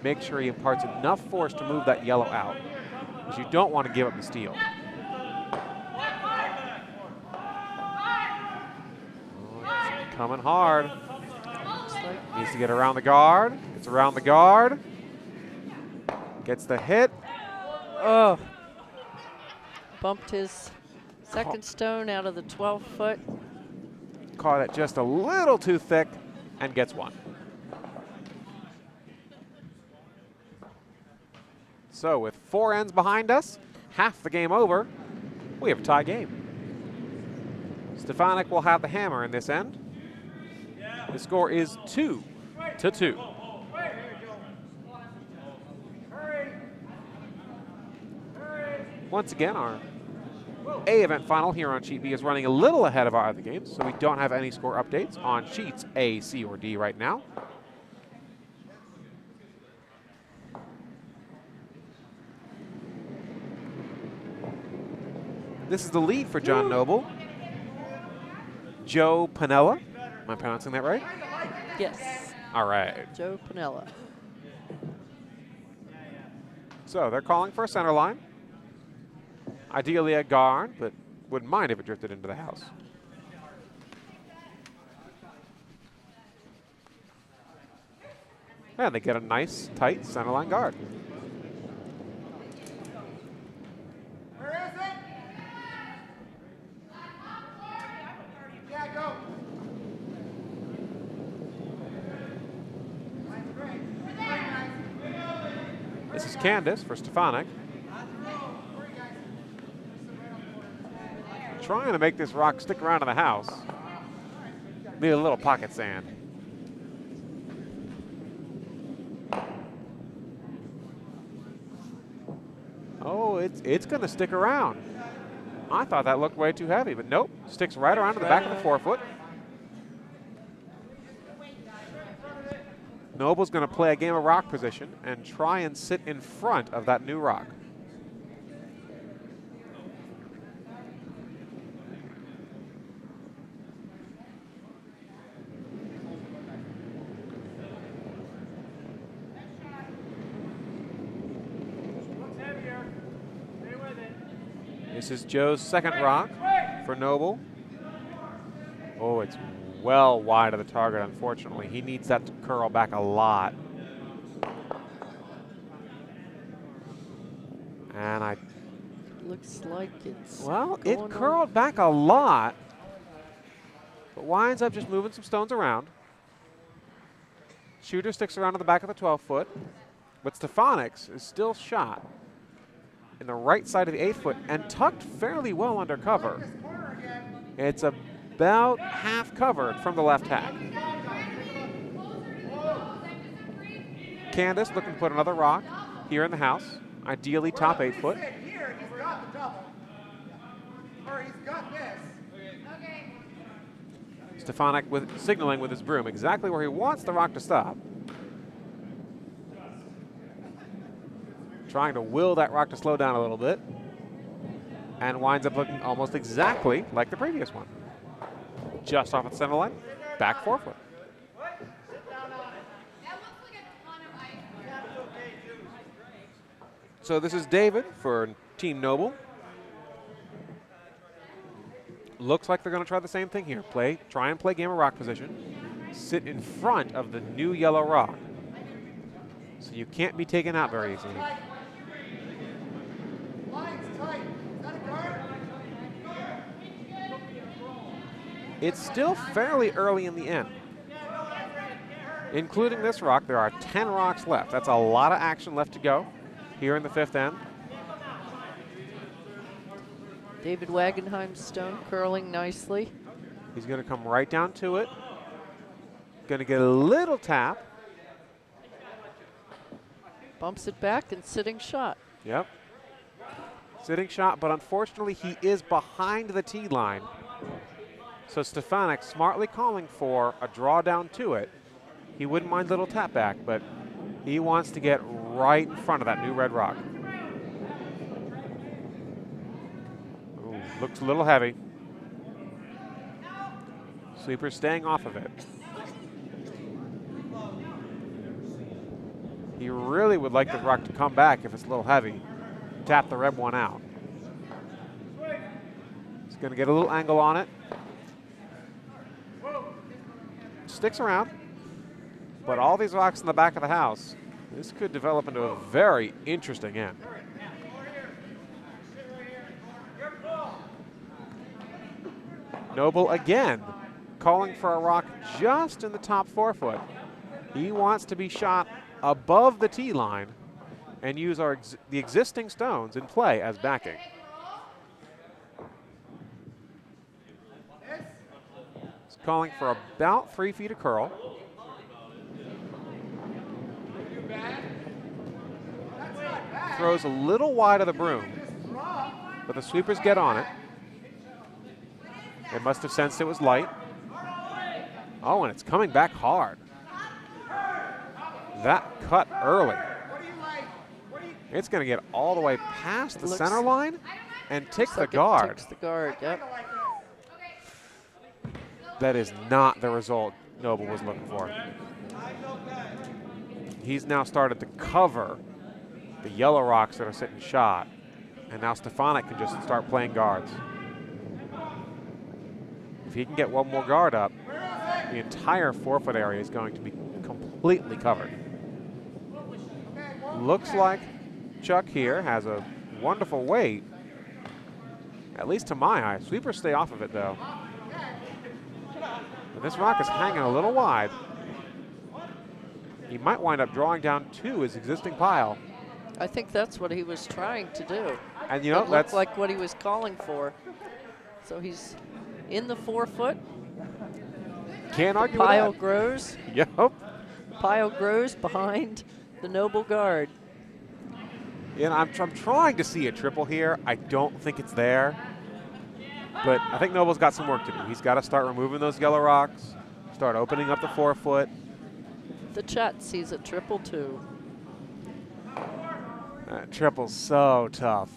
make sure he imparts enough force to move that yellow out, because you don't want to give up the steal. Oh, it's coming hard. Looks like Needs to get around the guard. Gets around the guard. Gets the hit. oh, bumped his second stone out of the 12-foot. Caught it just a little too thick and gets one. So with 4 ends behind us, half the game over, we have a tie game. Stefanik will have the hammer in this end. The score is 2-2. Once again, our A event final here on Sheet B is running a little ahead of our other games, so we don't have any score updates on Sheets A, C, or D right now. This is the lead for John Noble. Joe Panella. Am I pronouncing that right? Yes, All right. Joe Panella. So they're calling for a center line. Ideally a guard, but wouldn't mind if it drifted into the house. And they get a nice, tight center line guard. Where is it? Yeah, go. Great, guys. This is Candace for Stefanik. Trying to make this rock stick around in the house. Need a little pocket sand. Oh, it's going to stick around. I thought that looked way too heavy, but nope. Sticks right around to the back of the 4-foot. Noble's going to play a game of rock position and try and sit in front of that new rock. This is Joe's second rock for Noble. Oh, it's well wide of the target, unfortunately. He needs that to curl back a lot. And Looks like it's well, going it curled back a lot, but winds up just moving some stones around. Shooter sticks around to the back of the 12-foot, but Stefanik's is still shot in the right side of the 8-foot and tucked fairly well under cover. It's about half covered from the left hack. Candace looking to put another rock here in the house, ideally top 8-foot. Here, he's got the double. Or he's got this. Okay. Stefanik signaling with his broom exactly where he wants the rock to stop. Trying to will that rock to slow down a little bit. And winds up looking almost exactly like the previous one. Just off the center line, back 4-foot. That looks like a ton of ice. So this is David for Team Noble. Looks like they're going to try the same thing here. Try and play game of rock position. Sit in front of the new yellow rock. So you can't be taken out very easily. Line's tight. Is that a guard? It's still fairly early in the end. Including this rock, there are 10 rocks left. That's a lot of action left to go here in the 5th end. David Wagenheim's stone curling nicely. He's going to come right down to it. Going to get a little tap. Bumps it back and sitting shot. Yep. Sitting shot, but unfortunately he is behind the tee line. So Stefanik smartly calling for a draw down to it. He wouldn't mind a little tap back, but he wants to get right in front of that new red rock. Looks a little heavy. Sweeper staying off of it. He really would like the rock to come back if it's a little heavy. Tap the red one out. He's going to get a little angle on it. Sticks around. But all these rocks in the back of the house, this could develop into a very interesting end. Noble again calling for a rock just in the top 4 foot. He wants to be shot above the tee line and use the existing stones in play as backing. He's calling for about 3 feet of curl. Throws a little wide of the broom, but the sweepers get on it. They must have sensed it was light. Oh, and it's coming back hard. That cut early. It's going to get all the way past the center line and tick the guard. Ticks the guard, yep. That is not the result Noble was looking for. He's now started to cover the yellow rocks that are sitting shot, and now Stefanik can just start playing guards. If he can get one more guard up, the entire 4 foot area is going to be completely covered. Looks like Chuck here has a wonderful weight, at least to my eye. Sweepers stay off of it though. But this rock is hanging a little wide. He might wind up drawing down to his existing pile. I think that's what he was trying to do. And you know, it that's looked like what he was calling for. So he's in the 4 foot. can't argue with Pile that. grows. Yep. Pile grows behind the Noble guard. And I'm trying to see a triple here. I don't think it's there. But I think Noble's got some work to do. He's got to start removing those yellow rocks, start opening up the 4 foot. The chat sees a triple too. That triple's so tough.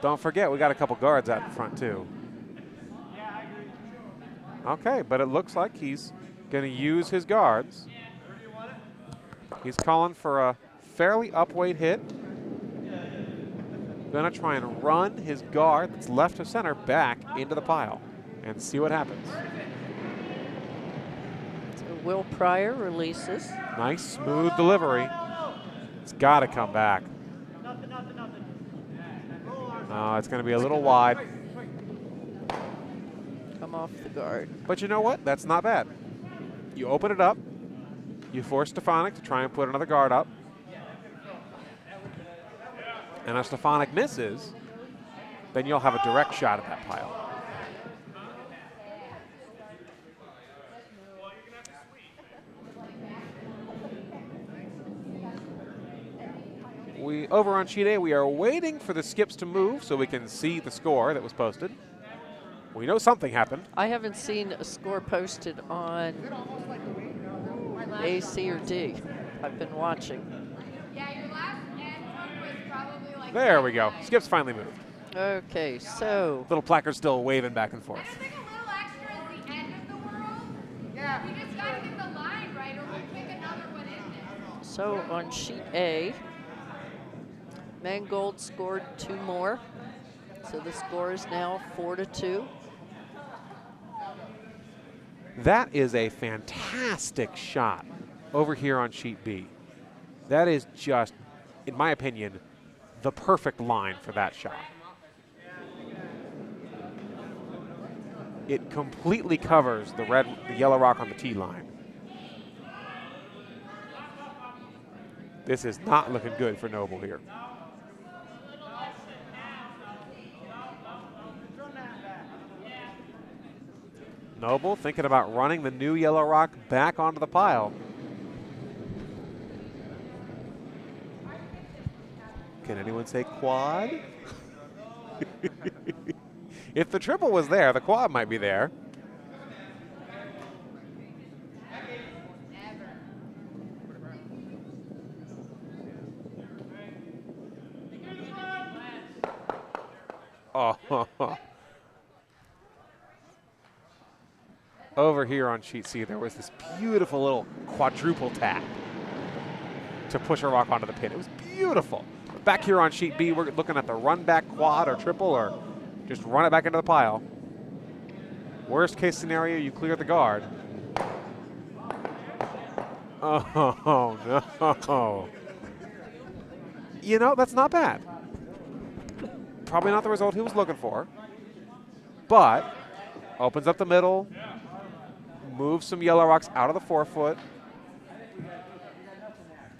Don't forget, we got a couple guards out in front too. Okay, but it looks like he's going to use his guards. He's calling for a fairly upweight hit. Going to try and run his guard that's left of center back into the pile and see what happens. So Will Pryor releases. Nice, smooth delivery. It's got to come back. It's going to be a little wide. Come off the guard. But you know what? That's not bad. You open it up. You force Stefanik to try and put another guard up. And if Stefanik misses, then you'll have a direct shot at that pile. Over on sheet A, we are waiting for the skips to move so we can see the score that was posted. We know something happened. I haven't seen a score posted on A, C, or D. I've been watching. Yeah, your last end one was probably like. There we go. Skips finally moved. Okay, so Little placard still waving back and forth. I just think a little extra is the end of the world. Yeah. We just gotta get the line right, or we'll pick another one in there. so on sheet A, Mangold scored 2 more. So the score is now 4-2. That is a fantastic shot over here on sheet B. That is just, in my opinion, the perfect line for that shot. It completely covers the yellow rock on the tee line. This is not looking good for Noble here. Noble thinking about running the new yellow rock back onto the pile. Can anyone say quad? If the triple was there, the quad might be there. Oh. Over here on sheet C, there was this beautiful little quadruple tap to push a rock onto the pin. It was beautiful. Back here on sheet B, we're looking at the run back quad or triple or just run it back into the pile. Worst case scenario, you clear the guard. Oh, no. You know, that's not bad. Probably not the result he was looking for. But opens up the middle, moves some yellow rocks out of the 4-foot.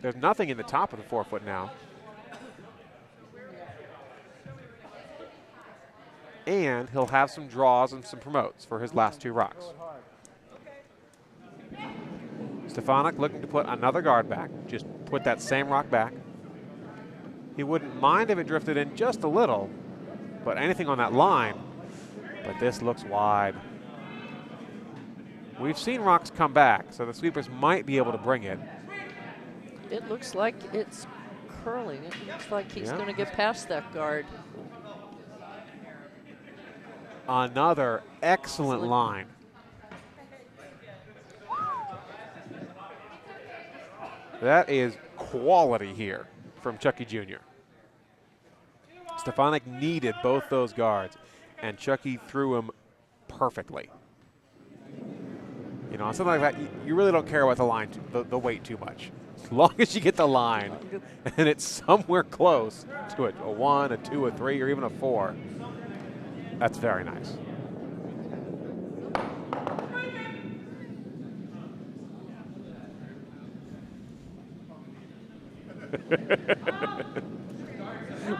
There's nothing in the top of the 4-foot now. And he'll have some draws and some promotes for his last 2 rocks. Stefanik looking to put another guard back, just put that same rock back. He wouldn't mind if it drifted in just a little, but anything on that line. But this looks wide. We've seen rocks come back, so the sweepers might be able to bring it. It looks like it's curling. It looks like he's going to get past that guard. Another excellent line. That is quality here from Chucky Jr. Stefanik needed both those guards, and Chucky threw him perfectly. You know, on something like that, you really don't care about the line, the weight too much. As long as you get the line, and it's somewhere close to a 1, a 2, a 3, or even a 4, that's very nice.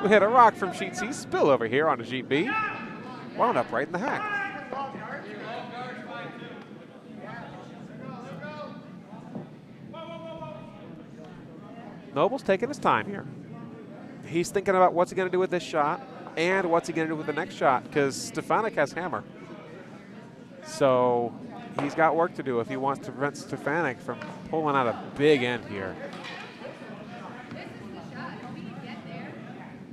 We had a rock from sheet C spill over here onto sheet B. Wound up right in the hack. Noble's taking his time here. He's thinking about what's he going to do with this shot and what's he going to do with the next shot, because Stefanik has hammer. So he's got work to do if he wants to prevent Stefanik from pulling out a big end here. This is the shot. If we can get there,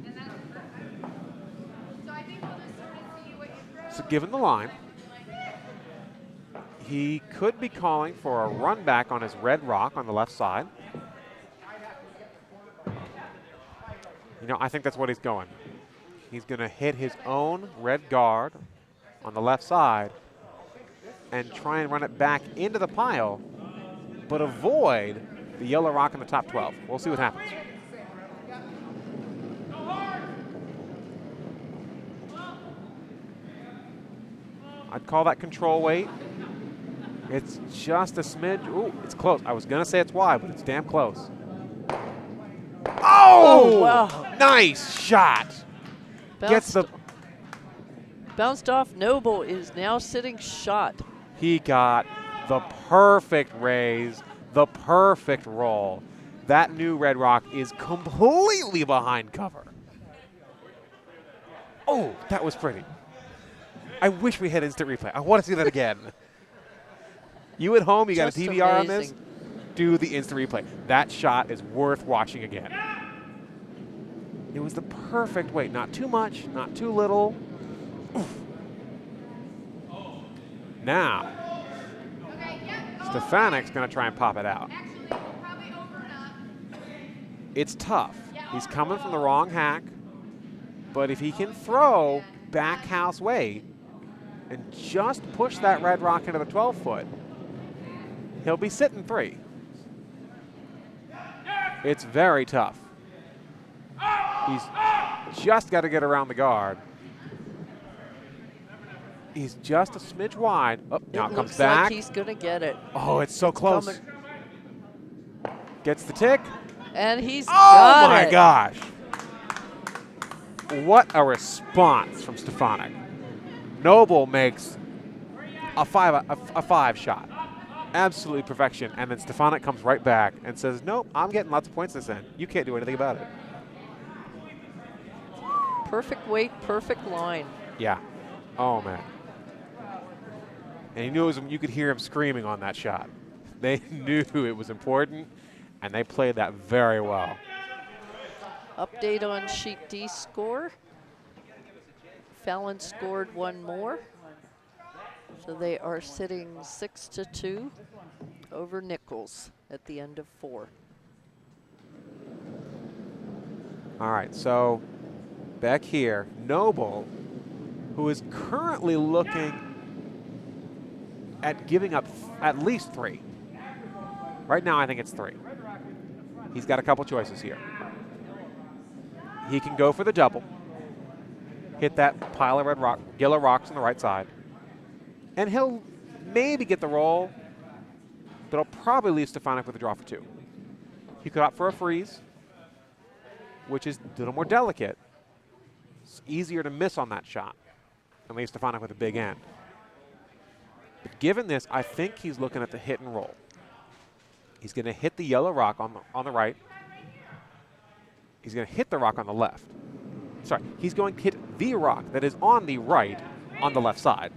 then that's perfect. So I think we'll just sort of see what you throw. So given the line, he could be calling for a run back on his red rock on the left side. You know, I think that's what he's going. He's going to hit his own red guard on the left side and try and run it back into the pile, but avoid the yellow rock in the top 12. We'll see what happens. I'd call that control weight. It's just a smidge. Ooh, it's close. I was going to say it's wide, but it's damn close. Oh, wow. Nice shot. Gets the. Bounced off. Noble is now sitting shot. He got the perfect raise, the perfect roll. That new red rock is completely behind cover. Oh, that was pretty. I wish we had instant replay. I want to see that again. You at home, you got a Just DVR on this? amazing. Do the instant replay. That shot is worth watching again. It was the perfect weight. Not too much, not too little. Oof. Now, Okay, yep. Stefanik's going to try and pop it out. Actually, probably over and up. It's tough. He's coming from the wrong hack, but if he can throw back house weight and just push that red rock into the 12-foot, he'll be sitting 3. It's very tough. He's just got to get around the guard. He's just a smidge wide. Oh, now it comes looks back. like he's going to get it. Oh, it's so close. coming. Gets the tick. And he's Oh got my it. gosh. What a response from Stefanik. Noble makes a five shot. Absolutely perfection. And then Stefanik comes right back and says, nope, I'm getting lots of points this end. You can't do anything about it. Perfect weight, perfect line. Yeah. Oh, man. And he knew it was, you could hear him screaming on that shot. They knew it was important, and they played that very well. Update on sheet D score. Fallon scored one more. So they are sitting 6-2 over Nichols at the end of 4. All right, so back here, Noble, who is currently looking at giving up at least 3. Right now, I think it's 3. He's got a couple choices here. He can go for the double, hit that pile of yellow rocks on the right side, and he'll maybe get the roll, but he'll probably leave Stefanik with a draw for 2. He could opt for a freeze, which is a little more delicate. It's easier to miss on that shot and leave Stefanik with a big end. But given this, I think he's looking at the hit and roll. He's going to hit the yellow rock on the right. He's going to hit the rock on the left. Sorry, he's going to hit the rock that is on the right on the left side,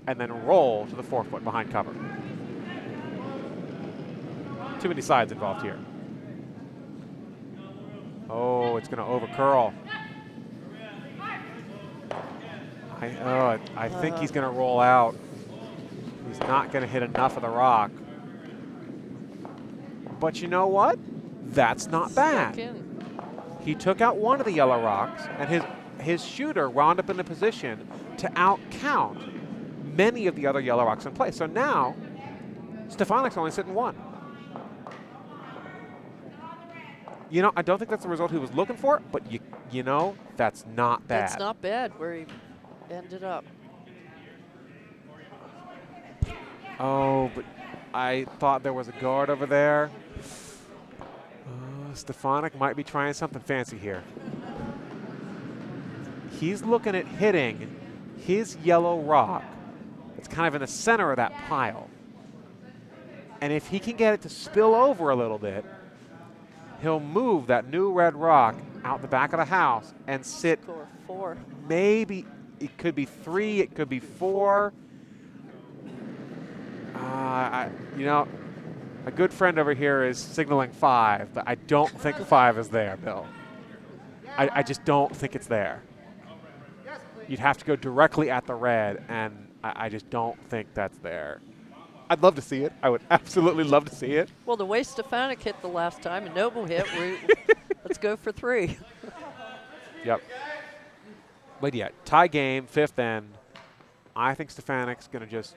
and then roll to the 4-foot behind cover. Too many sides involved here. Oh, it's going to over curl. I think he's going to roll out. He's not going to hit enough of the rock. But you know what? That's not bad. He took out one of the yellow rocks, and his shooter wound up in a position to outcount many of the other yellow rocks in play. So now, Stefanik's only sitting 1. You know, I don't think that's the result he was looking for, but you know, that's not bad. That's not bad where he ended up. Oh, but I thought there was a guard over there. Stefanik might be trying something fancy here. He's looking at hitting his yellow rock. It's kind of in the center of that pile. And if he can get it to spill over a little bit, he'll move that new red rock out the back of the house and sit. Score 4. Maybe it could be 3, it could be 4. You know, a good friend over here is signaling 5, but I don't think 5 is there, Bill. I just don't think it's there. You'd have to go directly at the red, and I just don't think that's there. I'd love to see it. I would absolutely love to see it. Well, the way Stefanik hit the last time and Noble hit, let's go for 3. Yep. But yeah, tie game, 5th end. I think Stefanik's going to just.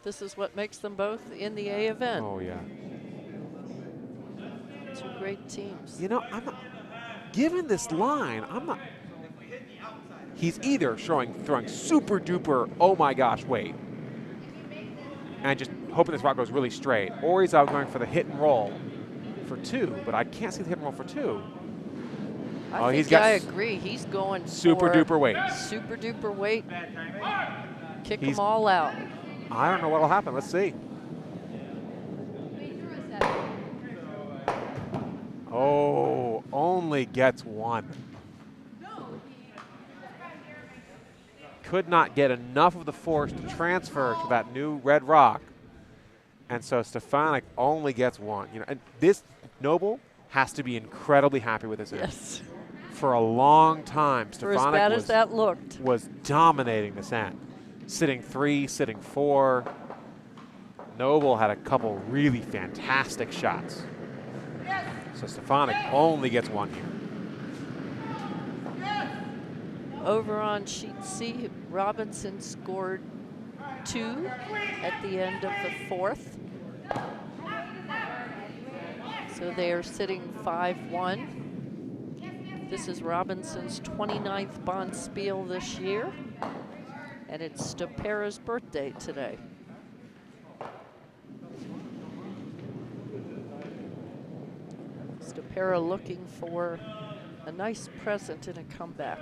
This is what makes them both in the A event. Oh, yeah. 2 great teams. You know, I'm not. Given this line, I'm not. He's either throwing super duper, oh my gosh, wait. And just hoping this rock goes really straight. Or he's out going for the hit and roll for 2, but I can't see the hit and roll for 2. I agree. He's going super duper weight. Super duper weight. Kick them all out. I don't know what'll happen. Let's see. Oh, only gets 1. Could not get enough of the force to transfer to that new red rock. And so Stefanik only gets 1. You know, and this Noble has to be incredibly happy with this. Yes. For a long time, For as bad as that looked, was dominating this end. Sitting 3, sitting 4. Noble had a couple really fantastic shots. So Stefanik only gets 1 here. over on sheet C, Robinson scored 2 at the end of the 4th. So they are sitting 5-1. This is Robinson's 29th Bonspiel this year, and it's Stopera's birthday today. Stopera looking for a nice present in a comeback.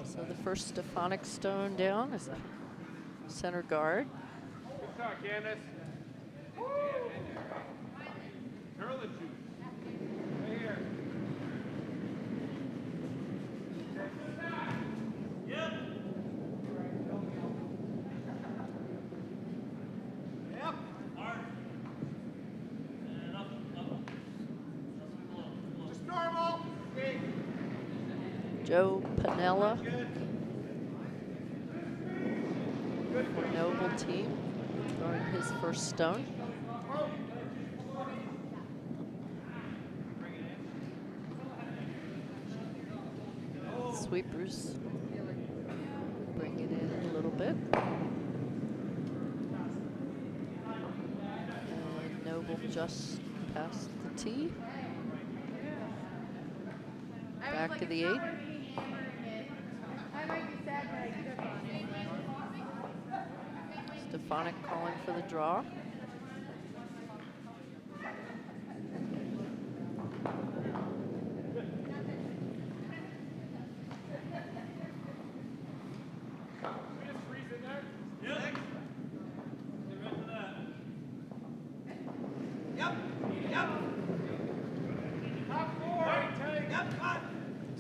So the first Stefanik stone down is a center guard. Good talk, Candace. Curl the juice. Right here. Joe Panella for Noble team, throwing his first stone. Sweepers bring it in a little bit. And Noble just past the tee. Back to the 8. Stefanik calling for the draw.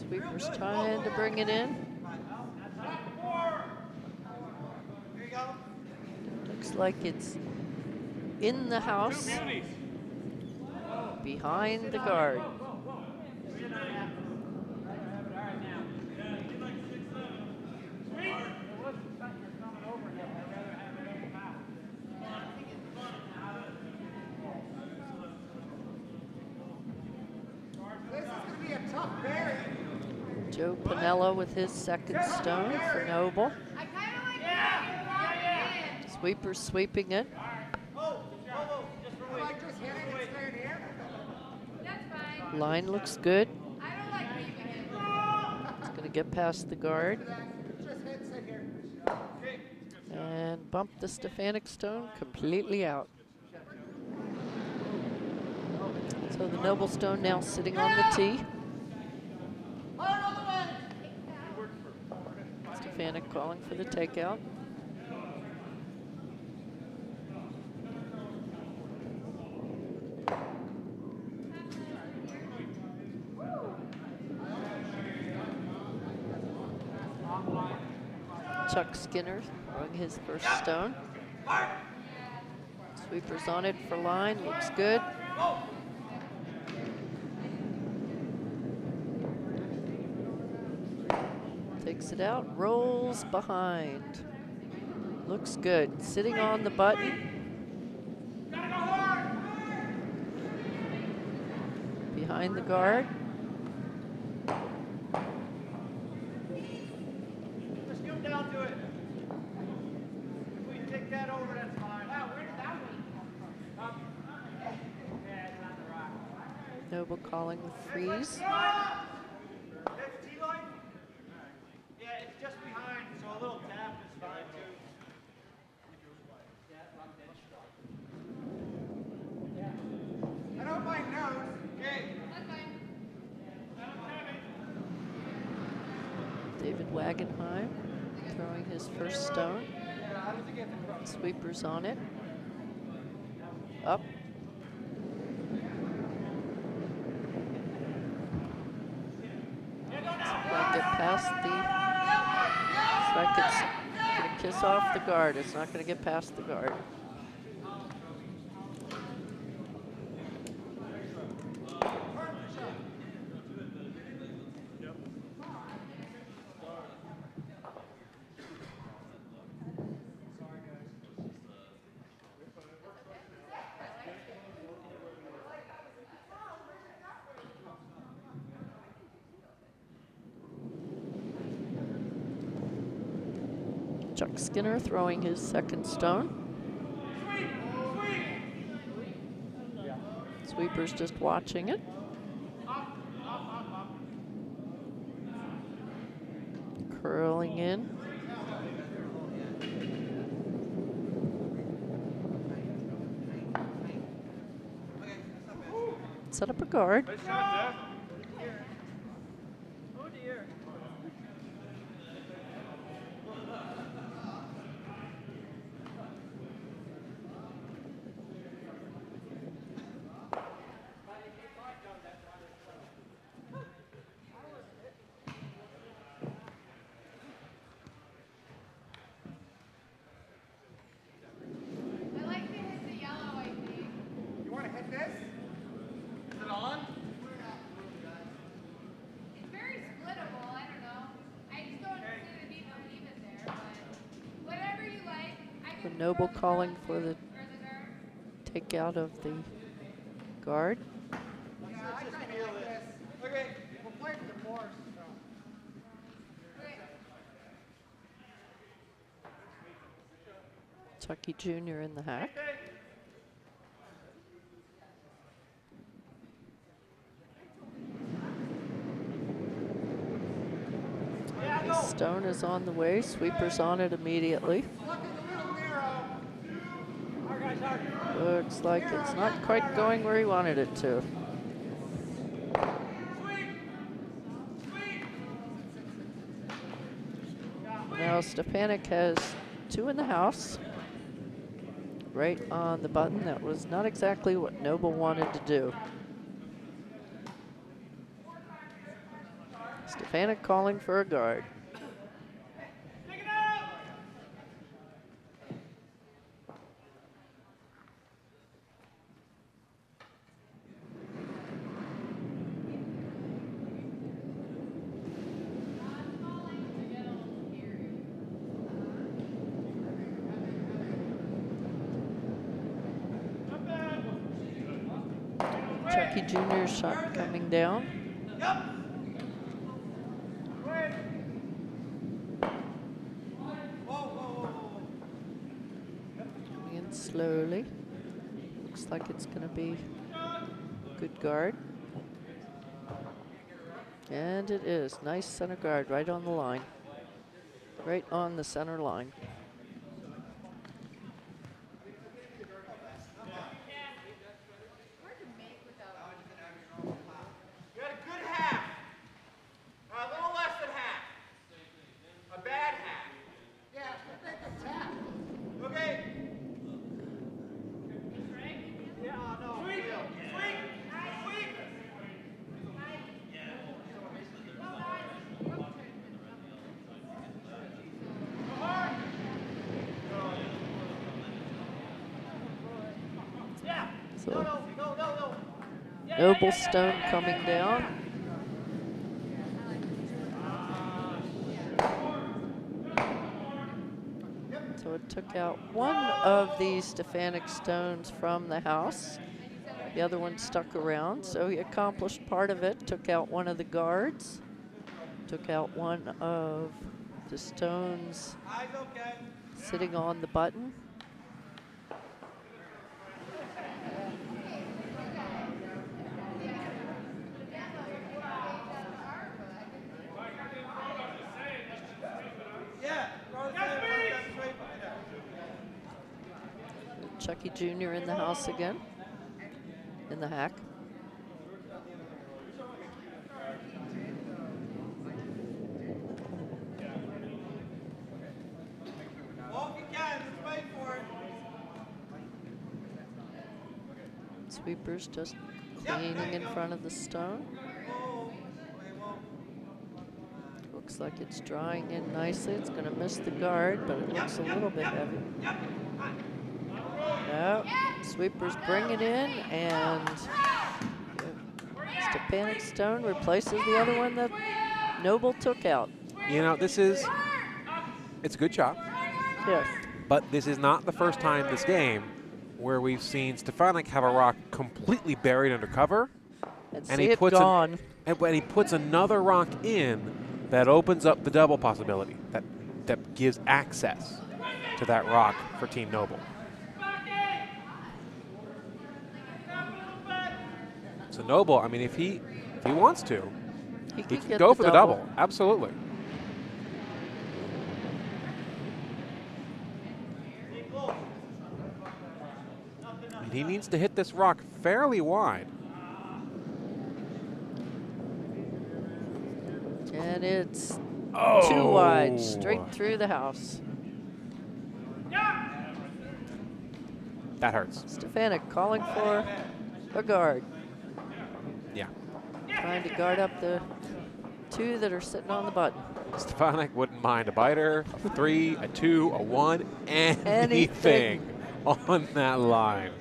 Sweepers trying to bring it in. Looks like it's in the house, behind the guard. This is going to be a tough berry. Joe Panella with his second stone for Noble. I kind of like it. Sweepers sweeping it. I like just hitting it straight here. That's fine. Line looks good. I don't like leaving it. It's going to get past the guard Just hit sit here. and bump the Stefanik stone completely out. So the Noble stone now sitting on the tee. Stefanik calling for the takeout. Chuck Skinner throwing his first stone. Sweepers on it for line, looks good. Takes it out, rolls behind. Looks good, sitting on the button. Behind the guard. Just come down to it. If we take that over, that's fine. Wow, where did that one come from? Yeah, it's on the rock. Noble calling the freeze. That's T-line? Yeah, it's just behind, so a little tap is fine too. I don't mind nose. Okay. That's fine. David Wagenheim throwing his first stone. Sweepers on it. Up. Going to get past the. It's like it's going to kiss off the guard. It's not going to get past the guard. Chuck Skinner throwing his second stone. Sweepers just watching it. Curling in. Set up a guard. Nice shot, Zach. Oh dear. I like to hit the yellow, I think. You want to hit this? Is it on? Noble calling for the takeout of the guard. Yeah, I kind of like this. Okay. We'll play with the force. Chucky Jr. in the hack. Stone is on the way. Sweeper's on it immediately. Look in the middle narrow. Hard, guys, hard. Looks like it's not quite going where he wanted it to. Now Stefanik has 2 in the house. Right on the button. That was not exactly what Noble wanted to do. Stefanik calling for a guard. Chucky Jr.'s shot coming down. Coming in slowly. Looks like it's going to be good guard. And it is. Nice center guard right on the line. Right on the center line. You had a good half. A little less than half. A bad half. Yeah, we'll take a tap. Okay. Yeah, no. Sweep. Sweep. Sweep. Yeah. So No. Noble Stone coming down. So it took out one of these Stefanik stones from the house. The other one stuck around, so he accomplished part of it. Took out one of the guards. Took out one of the stones Eyes okay. sitting on the button. Yeah. Chucky Jr. in the house again, in the hack. Walk again. Just wait for it. Sweeper's just cleaning in front of the stone. Looks like it's drying in nicely. It's going to miss the guard, but it looks a little bit heavy. No, Sweeper's bring it in, and Stefanik stone replaces the other one that Noble took out. You know, it's a good shot, Yes. but this is not the first time this game where we've seen Stefanik have a rock completely buried under cover, And and see it puts gone. and when he puts another rock in that opens up the double possibility, that gives access to that rock for Team Noble. So Noble, I mean, if he wants to, he could can get go for the double. Absolutely. And he needs to hit this rock fairly wide. And it's Oh. too wide, straight through the house. That hurts. Stefanik calling for a guard. Yeah. Trying to guard up the 2 that are sitting on the button. Stefanik wouldn't mind a biter, a 3, a 2, a 1, anything Anything. on that line.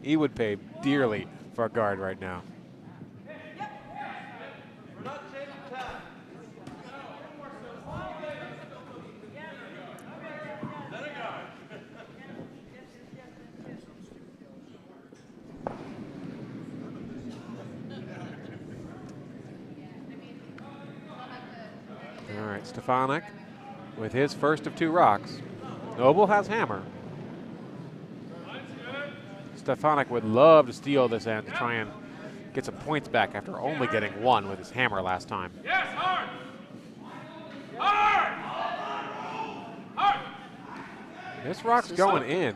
He would pay dearly for a guard right now. All right, Stefanik with his first of 2 rocks. Noble has hammer. Stefanik would love to steal this end to try and get some points back after only getting 1 with his hammer last time. Yes, hard! Hard! Hard! This rock's going in.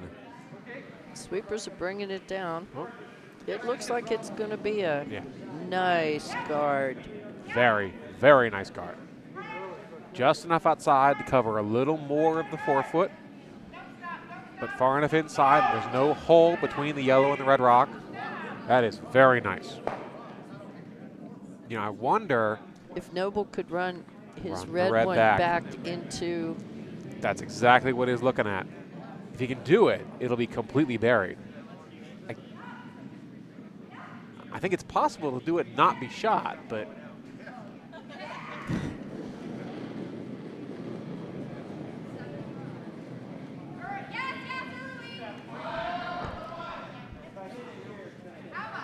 Sweepers are bringing it down. Oh, It looks like it's going to be a yeah, nice guard. very, very nice guard. Just enough outside to cover a little more of the forefoot, but far enough inside that there's no hole between the yellow and the red rock. That is very nice. You know, I wonder, If Noble could run his Run the red, red one back. back into, that's exactly what he's looking at. If he can do it, it'll be completely buried. I think it's possible to do it and not be shot, but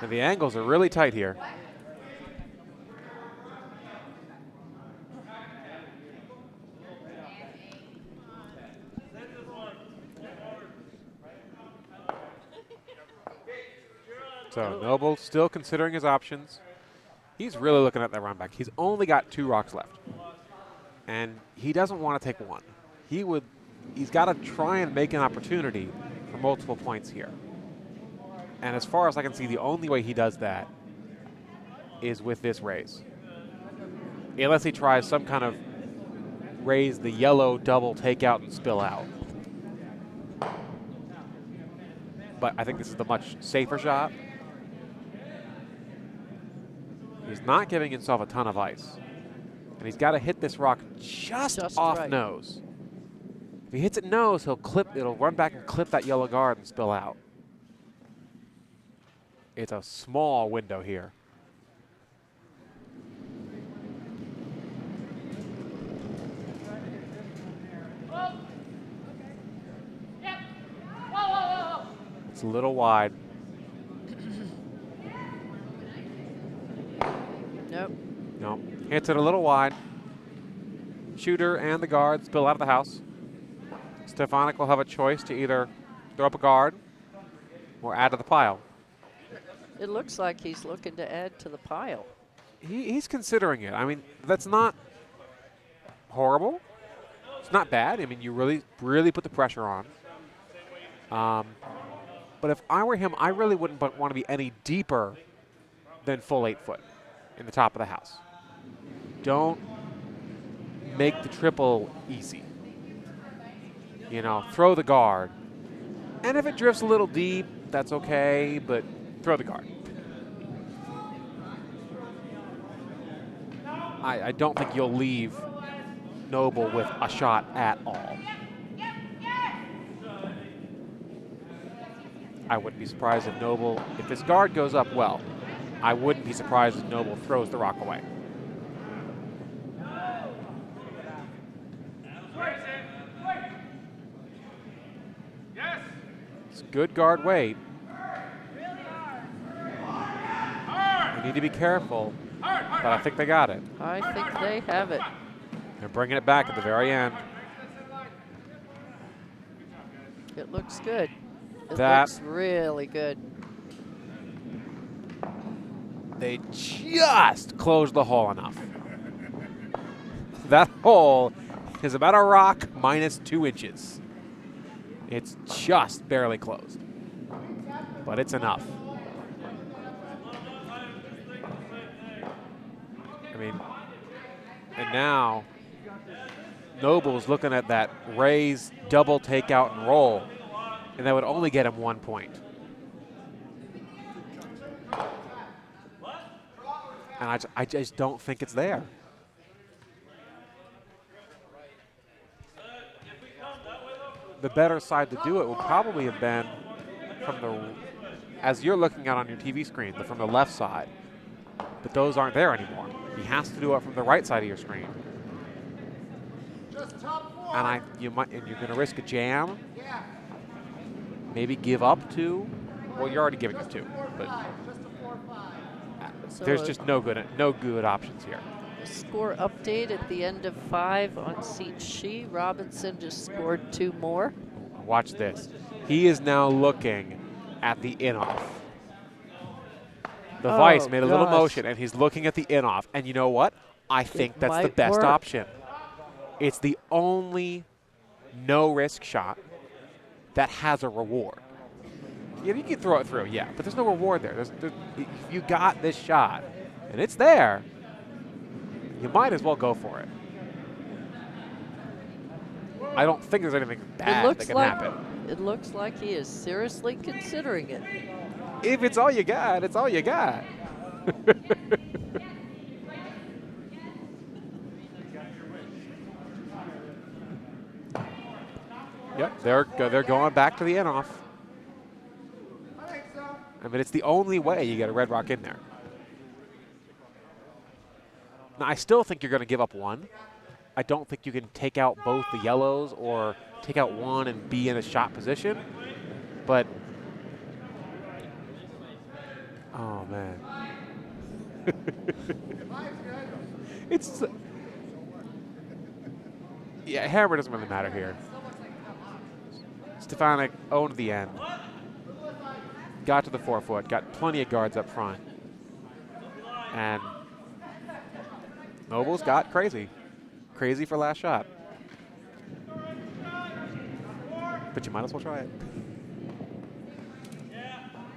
and the angles are really tight here. So Noble still considering his options. He's really looking at that run back. He's only got 2 rocks left, and he doesn't want to take 1. He's got to try and make an opportunity for multiple points here. And as far as I can see, the only way he does that is with this raise. Unless he tries some kind of raise the yellow double takeout and spill out. But I think this is the much safer shot. He's not giving himself a ton of ice. And he's got to hit this rock just off right. nose. If he hits it nose, it'll run back and clip that yellow guard and spill out. It's a small window here. It's a little wide. nope. No, hits it a little wide. Shooter and the guard spill out of the house. Stefanik will have a choice to either throw up a guard or add to the pile. It looks like he's looking to add to the pile. He's considering it. I mean, that's not horrible. It's not bad. I mean, you really, really put the pressure on. But if I were him, I really wouldn't want to be any deeper than full 8 foot in the top of the house. Don't make the triple easy. You know, throw the guard. And if it drifts a little deep, that's okay, but throw the guard. I don't think you'll leave Noble with a shot at all. I wouldn't be surprised if his guard goes up well, I wouldn't be surprised if Noble throws the rock away. It's good guard weight. They need to be careful, but I think they got it. I think they have it. They're bringing it back at the very end. It looks good. It That- looks really good. They just closed the hole enough. That hole is about a rock minus 2 inches. It's just barely closed, but it's enough. I mean, and now Noble's looking at that raise, double takeout, and roll, and that would only get him 1 point. And I just don't think it's there. The better side to do it would probably have been from the, as you're looking at on your TV screen, from the left side. But those aren't there anymore. He has to do it from the right side of your screen. And you're going to risk a jam. Maybe give up 2. Well, you're already giving up 2, but So there's just no good options here. score update at the end of 5 on seat She. Robinson just scored 2 more. Watch this. He is now looking at the in-off. The Oh, Vice made a little gosh. motion, and he's looking at the in-off. And you know what? I think that's the might best work. option. It's the only no-risk shot that has a reward. Yeah, you can throw it through, yeah, but there's no reward there. If you got this shot, and it's there, you might as well go for it. I don't think there's anything bad that can happen. It looks like he is seriously considering it. If it's all you got, it's all you got. Yep, they're going back to the in-off. I think so. I mean, it's the only way you get a Red Rock in there. Now, I still think you're going to give up one. I don't think you can take out both the yellows or take out one and be in a shot position. But, oh, man. It's, yeah, hammer doesn't really matter here. Stefanik owned the end. Got to the 4-foot, got plenty of guards up front. And Nobles got crazy. Crazy for last shot. But you might as well try it.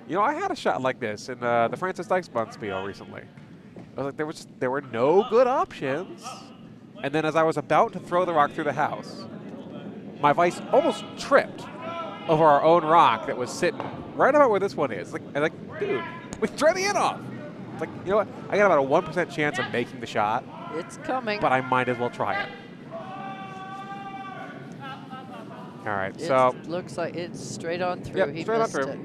You know, I had a shot like this in the Francis Dykes Bunspiel recently. I was like, there were no good options. And then as I was about to throw the rock through the house, my Vice almost tripped over our own rock that was sitting right about where this one is. Like, dude, we try the in-off. It's like, you know what? I got about a 1% chance of making the shot, It's coming. but I might as well try it. All right, It so looks like it's straight on through. Yep, He straight on missed through. it.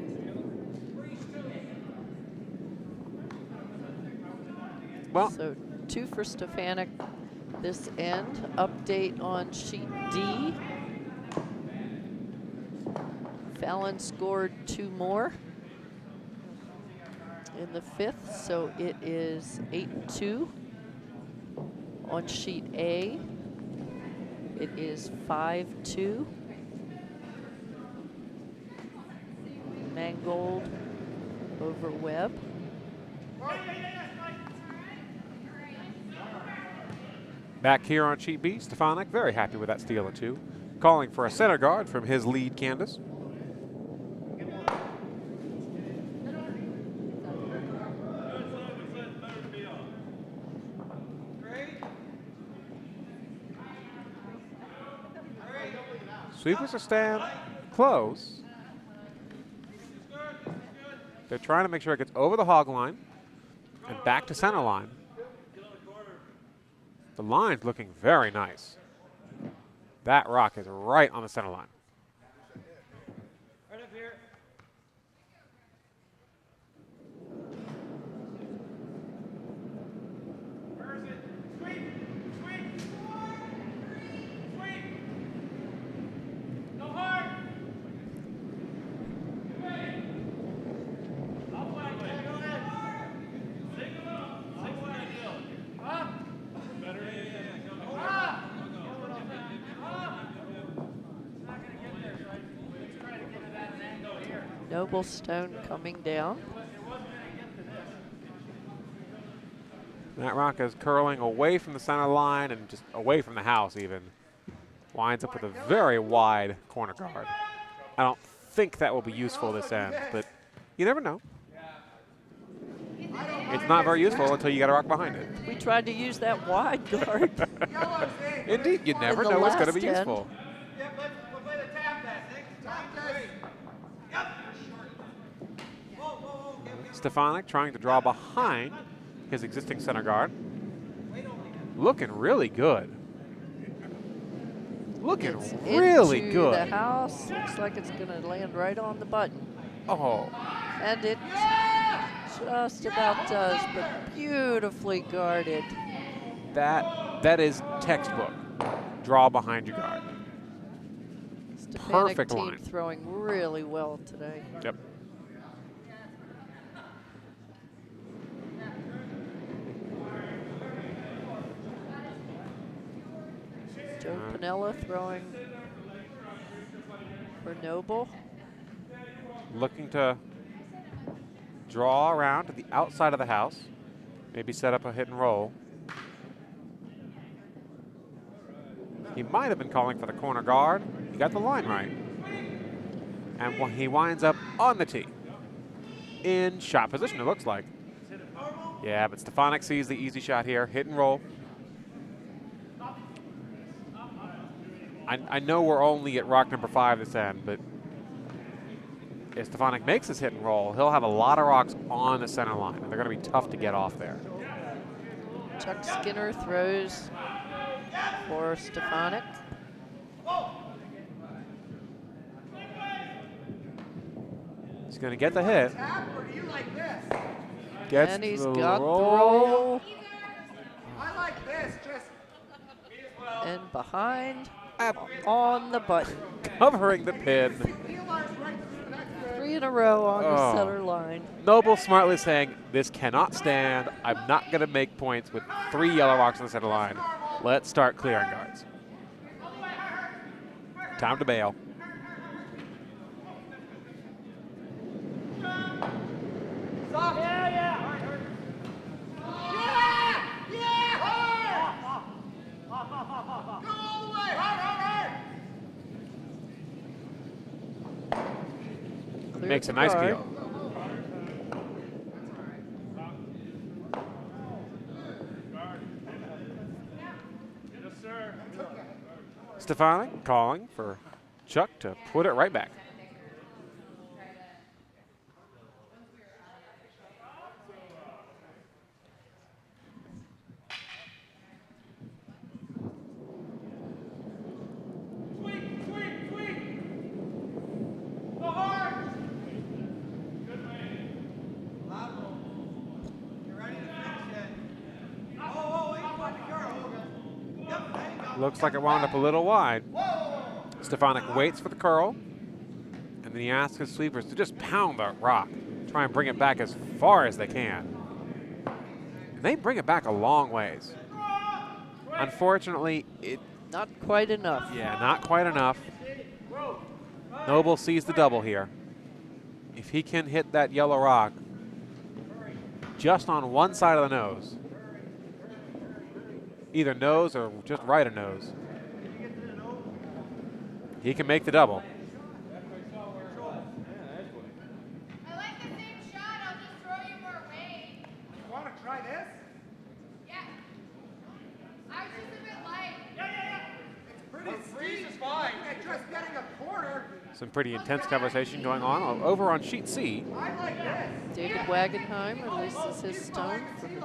well, So 2 for Stefanik this end. Update on sheet D. Fallon scored 2 more in the 5th, so it is 8-2. On sheet A, it is 5-2. Mangold over Webb. back here on sheet B, Stefanik very happy with that steal of 2. Calling for a center guard from his lead, Candace. Sweepers are staying close. They're trying to make sure it gets over the hog line and back to center line. The line's looking very nice. That rock is right on the center line. Right up here. Where is it? Sweep! Sweep! Sweep! Go hard! I'll play. Go ahead. Single up. Single ideal. Up. Better. Up. Noblestone coming down. That rock is curling away from the center line and just away from the house even. Winds up with a very wide corner guard. I don't think that will be useful this end, but you never know. It's not very useful until you got a rock behind it. We tried to use that wide guard. Indeed, you never In the know what's going to last be end. useful. Yep, we'll play the tap that. Tap that. Yep. Whoa, whoa, whoa. Stefanik trying to draw behind his existing center guard. Looking really good. Looking It's really into good. the house. Looks like it's going to land right on the button. Oh, And it just about does, but beautifully guarded. that is textbook. Draw behind your guard. Stefanik Perfect team line. throwing really well today. Yep. Joe Pinella throwing for Noble. Looking to draw around to the outside of the house. Maybe set up a hit and roll. He might have been calling for the corner guard. He got the line right. And he winds up on the tee. In shot position, it looks like. Yeah, but Stefanik sees the easy shot here. Hit and roll. I know we're only at rock number 5 this end, but if Stefanik makes his hit and roll, he'll have a lot of rocks on the center line, and they're going to be tough to get off there. Chuck Skinner throws for Stefanik. He's going to get the hit. Tap, or do you like this? Gets And he's the got roll. the roll. I like this. Just And behind on the button. Covering the pin. heel arch right through. That's good. 3 in a row on Oh. the center line. Noble smartly saying, this cannot stand. I'm not going to make points with 3 yellow rocks on the center line. Let's start clearing guards. Time to bail. Soft. Yeah. Go all the way. Hard. Cleared Makes the a nice guard. peel. Stefanik calling for Chuck to put it right back. Go hard. Looks like it wound up a little wide. Stefanik waits for the curl, and then he asks his sweepers to just pound the rock, try and bring it back as far as they can. And they bring it back a long ways. Unfortunately, Not quite enough. not quite enough. Noble sees the double here. If he can hit that yellow rock just on one side of the nose, either nose or just right of nose, he can make the double. I like the same shot. I'll just throw you more weight. You want to try this? Yeah. I was just a bit light. It's pretty steep. is fine. And just getting a corner. Some pretty intense conversation going on over on sheet C. I like this. David Wagenheim releases his stone from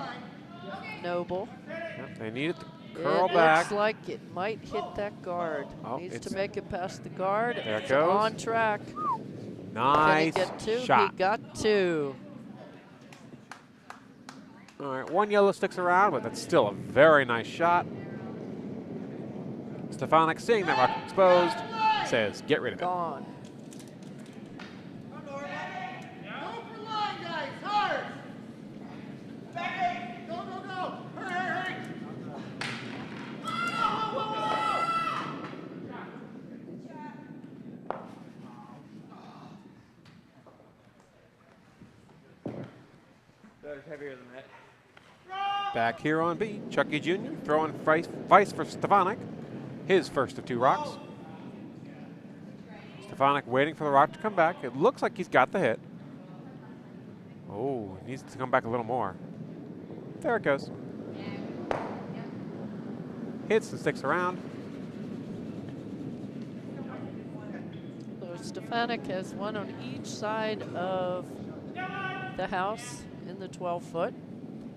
Noble. Yep, they need it to curl It back. looks like it might hit that guard. Oh, Needs it's- to make it past the guard. There it It's goes. on track. Nice Can he get 2? shot. He got 2. All right, one yellow sticks around, but that's still a very nice shot. Stefanik, seeing that rock exposed, says, get rid of it. Gone. Go for line, guys. Hard. Back 8. Go. Hurry. That's heavier than that. Back here on B, Chucky Jr. throwing vice for Stefanik, his first of 2 rocks. Stefanik waiting for the rock to come back. It looks like he's got the hit. Oh, he needs to come back a little more. There it goes. Hits and sticks around. So Stefanik has one on each side of the house in the 12-foot.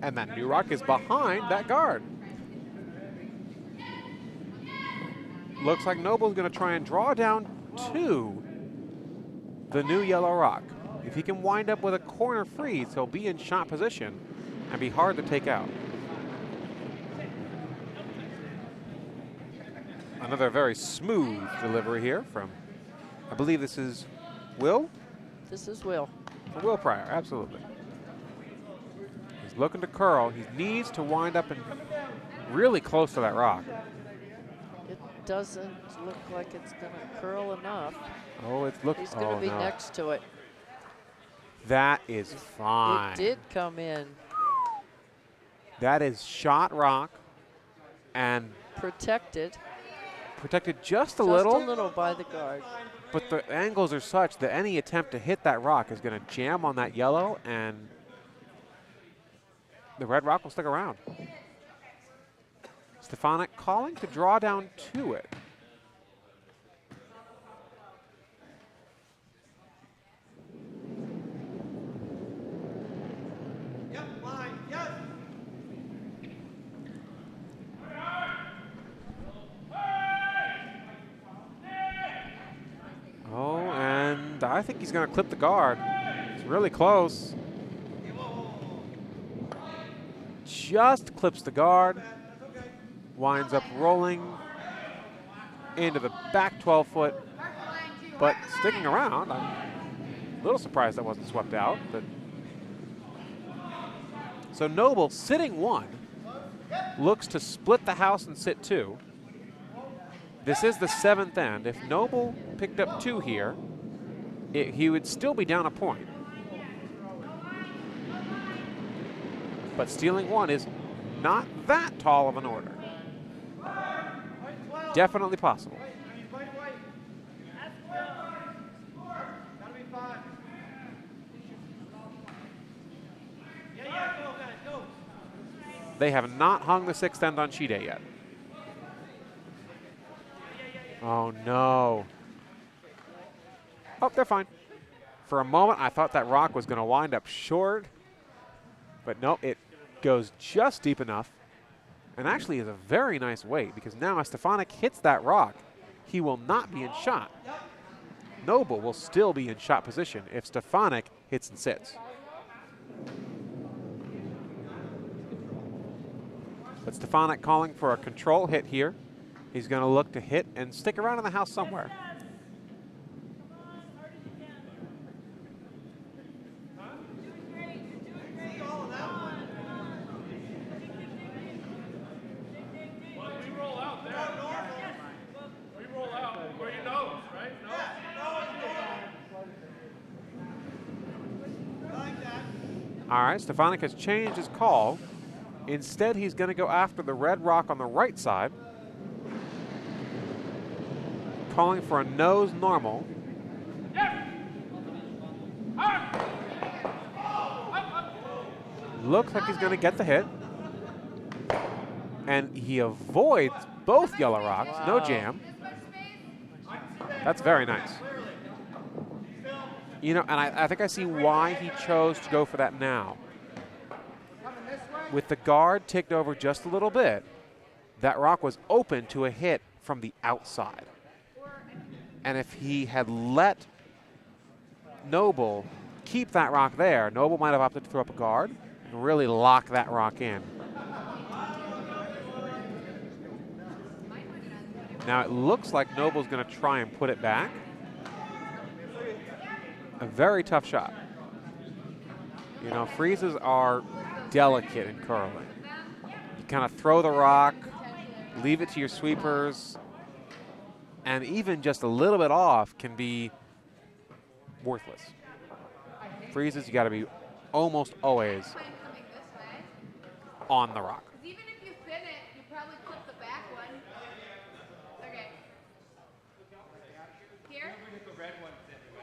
And that new rock is behind that guard. Looks like Noble's going to try and draw down to the new yellow rock. If he can wind up with a corner freeze, he'll be in shot position and be hard to take out. Another very smooth delivery here from, I believe this is Will? This is Will. For Will Pryor, absolutely. He's looking to curl. He needs to wind up and really close to that rock. doesn't look like it's going to curl enough. Oh, it's look. He's going Oh to be no. next to it. That is fine. It did come in. That is shot rock and Protected. protected just a Just a little. little by the guard. But the angles are such that any attempt to hit that rock is going to jam on that yellow, and the red rock will stick around. Stefanik calling to draw down to it. Yep, line, yes. Oh, and I think he's going to clip the guard. It's really close. Just clips the guard. Winds up rolling into the back 12-foot, but sticking around. I'm a little surprised that wasn't swept out. But so Noble, sitting 1, looks to split the house and sit 2. This is the 7th end. If Noble picked up 2 here, he would still be down a point. But stealing 1 is not that tall of an order. Definitely possible. Gotta be fine. Yeah, go, guys, go. They have not hung the 6th end on sheet A yet. Oh, no. Oh, they're fine. For a moment, I thought that rock was going to wind up short. But no, it goes just deep enough. And actually is a very nice weight, because now as Stefanik hits that rock, he will not be in shot. Noble will still be in shot position if Stefanik hits and sits. But Stefanik calling for a control hit here. He's going to look to hit and stick around in the house somewhere. All right, Stefanik has changed his call. Instead, he's going to go after the red rock on the right side. Calling for a nose normal. Looks like he's going to get the hit. And he avoids both yellow rocks. No jam. That's very nice. You know, and I think I see why he chose to go for that now. With the guard ticked over just a little bit, that rock was open to a hit from the outside. And if he had let Noble keep that rock there, Noble might have opted to throw up a guard and really lock that rock in. Now it looks like Noble's going to try and put it back. A very tough shot. You know, freezes are delicate in curling. You kind of throw the rock, leave it to your sweepers, and even just a little bit off can be worthless. Freezes, you got to be almost always on the rock. Even if you thin it, you probably clip the back one. Okay. Here?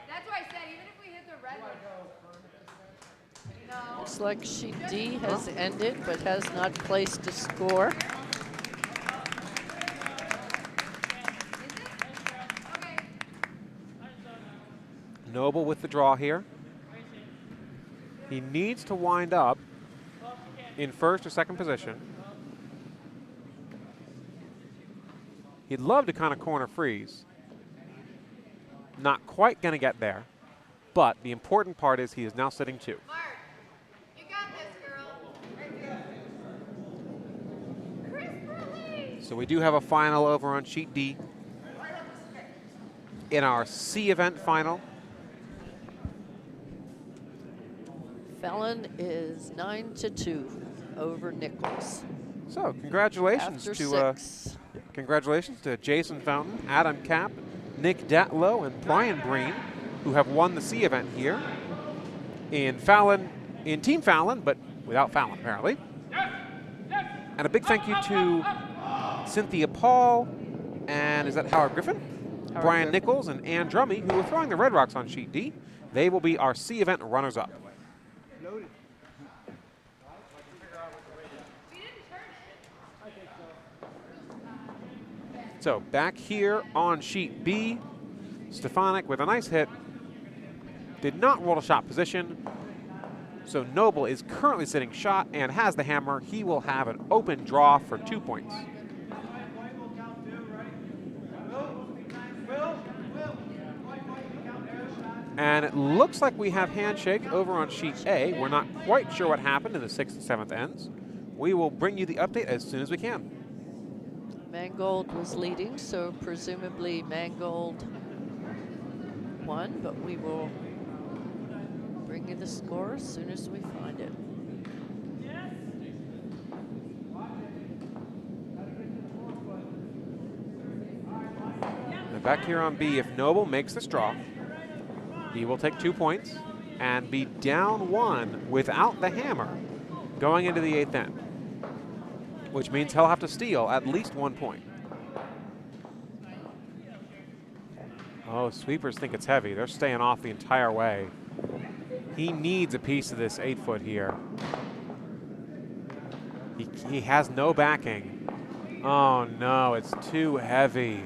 That's why I said, even if we hit the red one. No. Looks like sheet D has ended, but has not placed a score. Okay. Noble with the draw here. He needs to wind up in first or second position. He'd love to kind of corner freeze. Not quite going to get there, but the important part is he is now sitting 2. Mark, you got this, girl. Chris, So we do have a final over on sheet D. In our C event final, Fallon is 9-2 over Nichols. So congratulations After to 6. congratulations to Jason Fountain, Adam Kapp, Nick Datlow, and Brian Breen, who have won the C event here in Team Fallon, but without Fallon apparently. And a big thank you to Cynthia Paul, and is that Howard Griffin? Brian Griffin. Nichols and Ann Drummy, who are throwing the Red Rocks on sheet D. They will be our C event runners-up. So back here on sheet B, Stefanik with a nice hit. Did not roll to shot position. So Noble is currently sitting shot and has the hammer. He will have an open draw for 2 points. And it looks like we have handshake over on sheet A. We're not quite sure what happened in the 6th and 7th ends. We will bring you the update as soon as we can. Mangold was leading, so presumably Mangold won, but we will bring you the score as soon as we find it. And back here on B, if Noble makes this draw, he will take 2 points and be down 1 without the hammer going into the 8th end, which means he'll have to steal at least 1 point. Oh, sweepers think it's heavy. They're staying off the entire way. He needs a piece of this 8-foot here. He has no backing. Oh no, it's too heavy.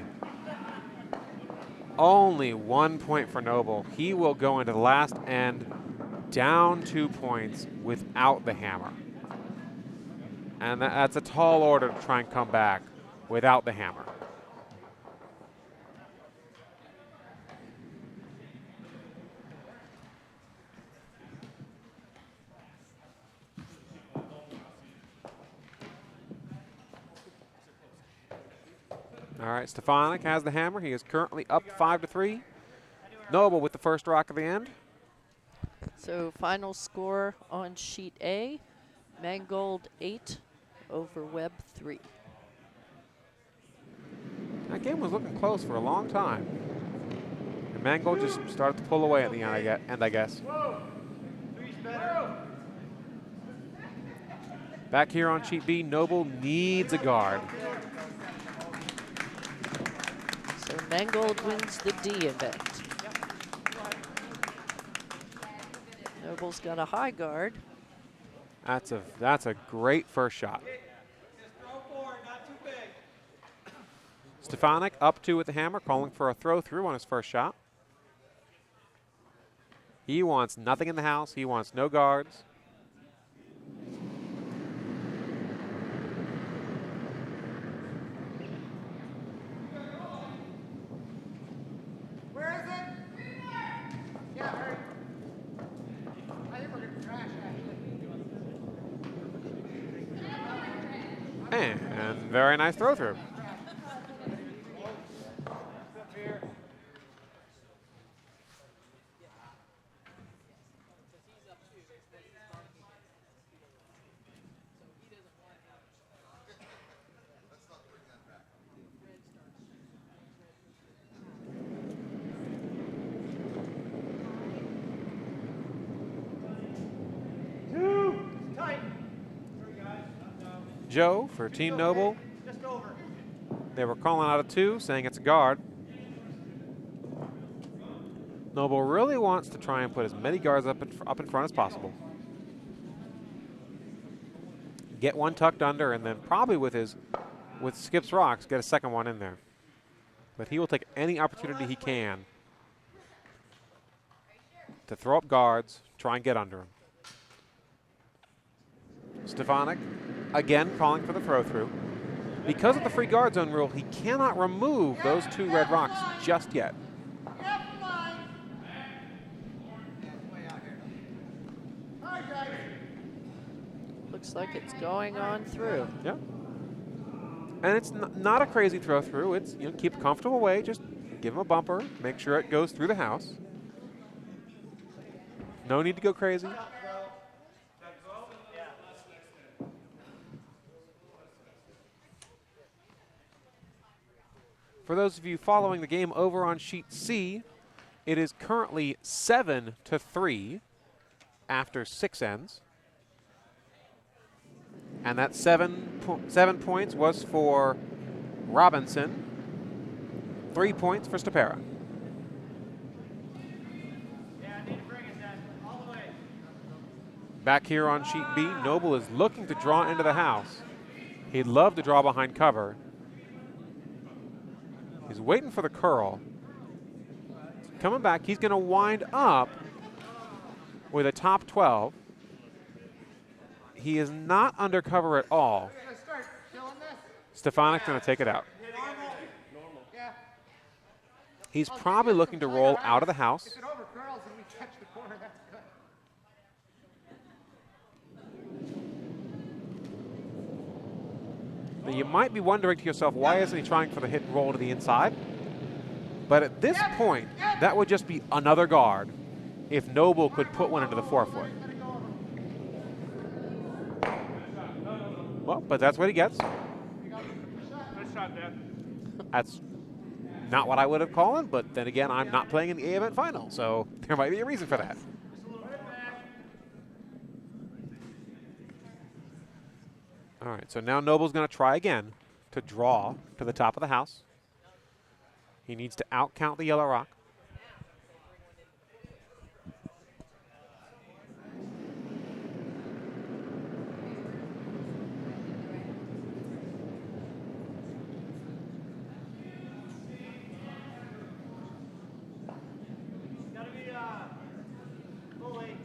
Only 1 point for Noble. He will go into the last end down 2 points without the hammer. And that's a tall order to try and come back without the hammer. All right, Stefanik has the hammer. He is currently up 5-3. Noble with the first rock of the end. So final score on sheet A, Mangold 8 over Webb 3. That game was looking close for a long time. And Mangold just started to pull away at the end, I guess. Back here on sheet B, Noble needs a guard. So Mangold wins the D event. Noble's got a high guard. That's a great first shot. Stefanik up 2 with the hammer, calling for a throw through on his first shot. He wants nothing in the house. He wants no guards. Where is it? Yeah, hurry. I think we're getting trash out here. And very nice throw through. Joe for Team Noble. Just over. They were calling out a 2, saying it's a guard. Noble really wants to try and put as many guards up in front as possible. Get one tucked under, and then probably with Skip's rocks, get a second one in there. But he will take any opportunity he can to throw up guards, try and get under him. Stefanik again calling for the throw through. Because of the free guard zone rule, he cannot remove those 2 red rocks just yet. Looks like it's going on through. Yeah. And it's not a crazy throw through. It's, you know, keep a comfortable way. Just give him a bumper. Make sure it goes through the house. No need to go crazy. For those of you following the game over on sheet C, it is currently 7-3 after 6 ends. And that 7 points was for Robinson, 3 points for Stepera. Yeah, I need to bring it then. All the way. Back here on sheet B, Noble is looking to draw into the house. He'd love to draw behind cover. He's waiting for the curl. Coming back, he's going to wind up with a top 12. He is not under cover at all. Let's start killing this. Stefanik's going to take it out. Normal. Yeah. He's probably looking to roll out of the house. If it over curls and we catch the corner, that's good. Now you might be wondering to yourself, why isn't he trying for the hit and roll to the inside? But at this point, that would just be another guard if Noble could put one into the forefoot. Well, but that's what he gets. Good shot, Dad. That's not what I would have called it, but then again, I'm not playing in the A event final, so there might be a reason for that. All right, so now Noble's going to try again to draw to the top of the house. He needs to outcount the yellow rock. Gotta be fully.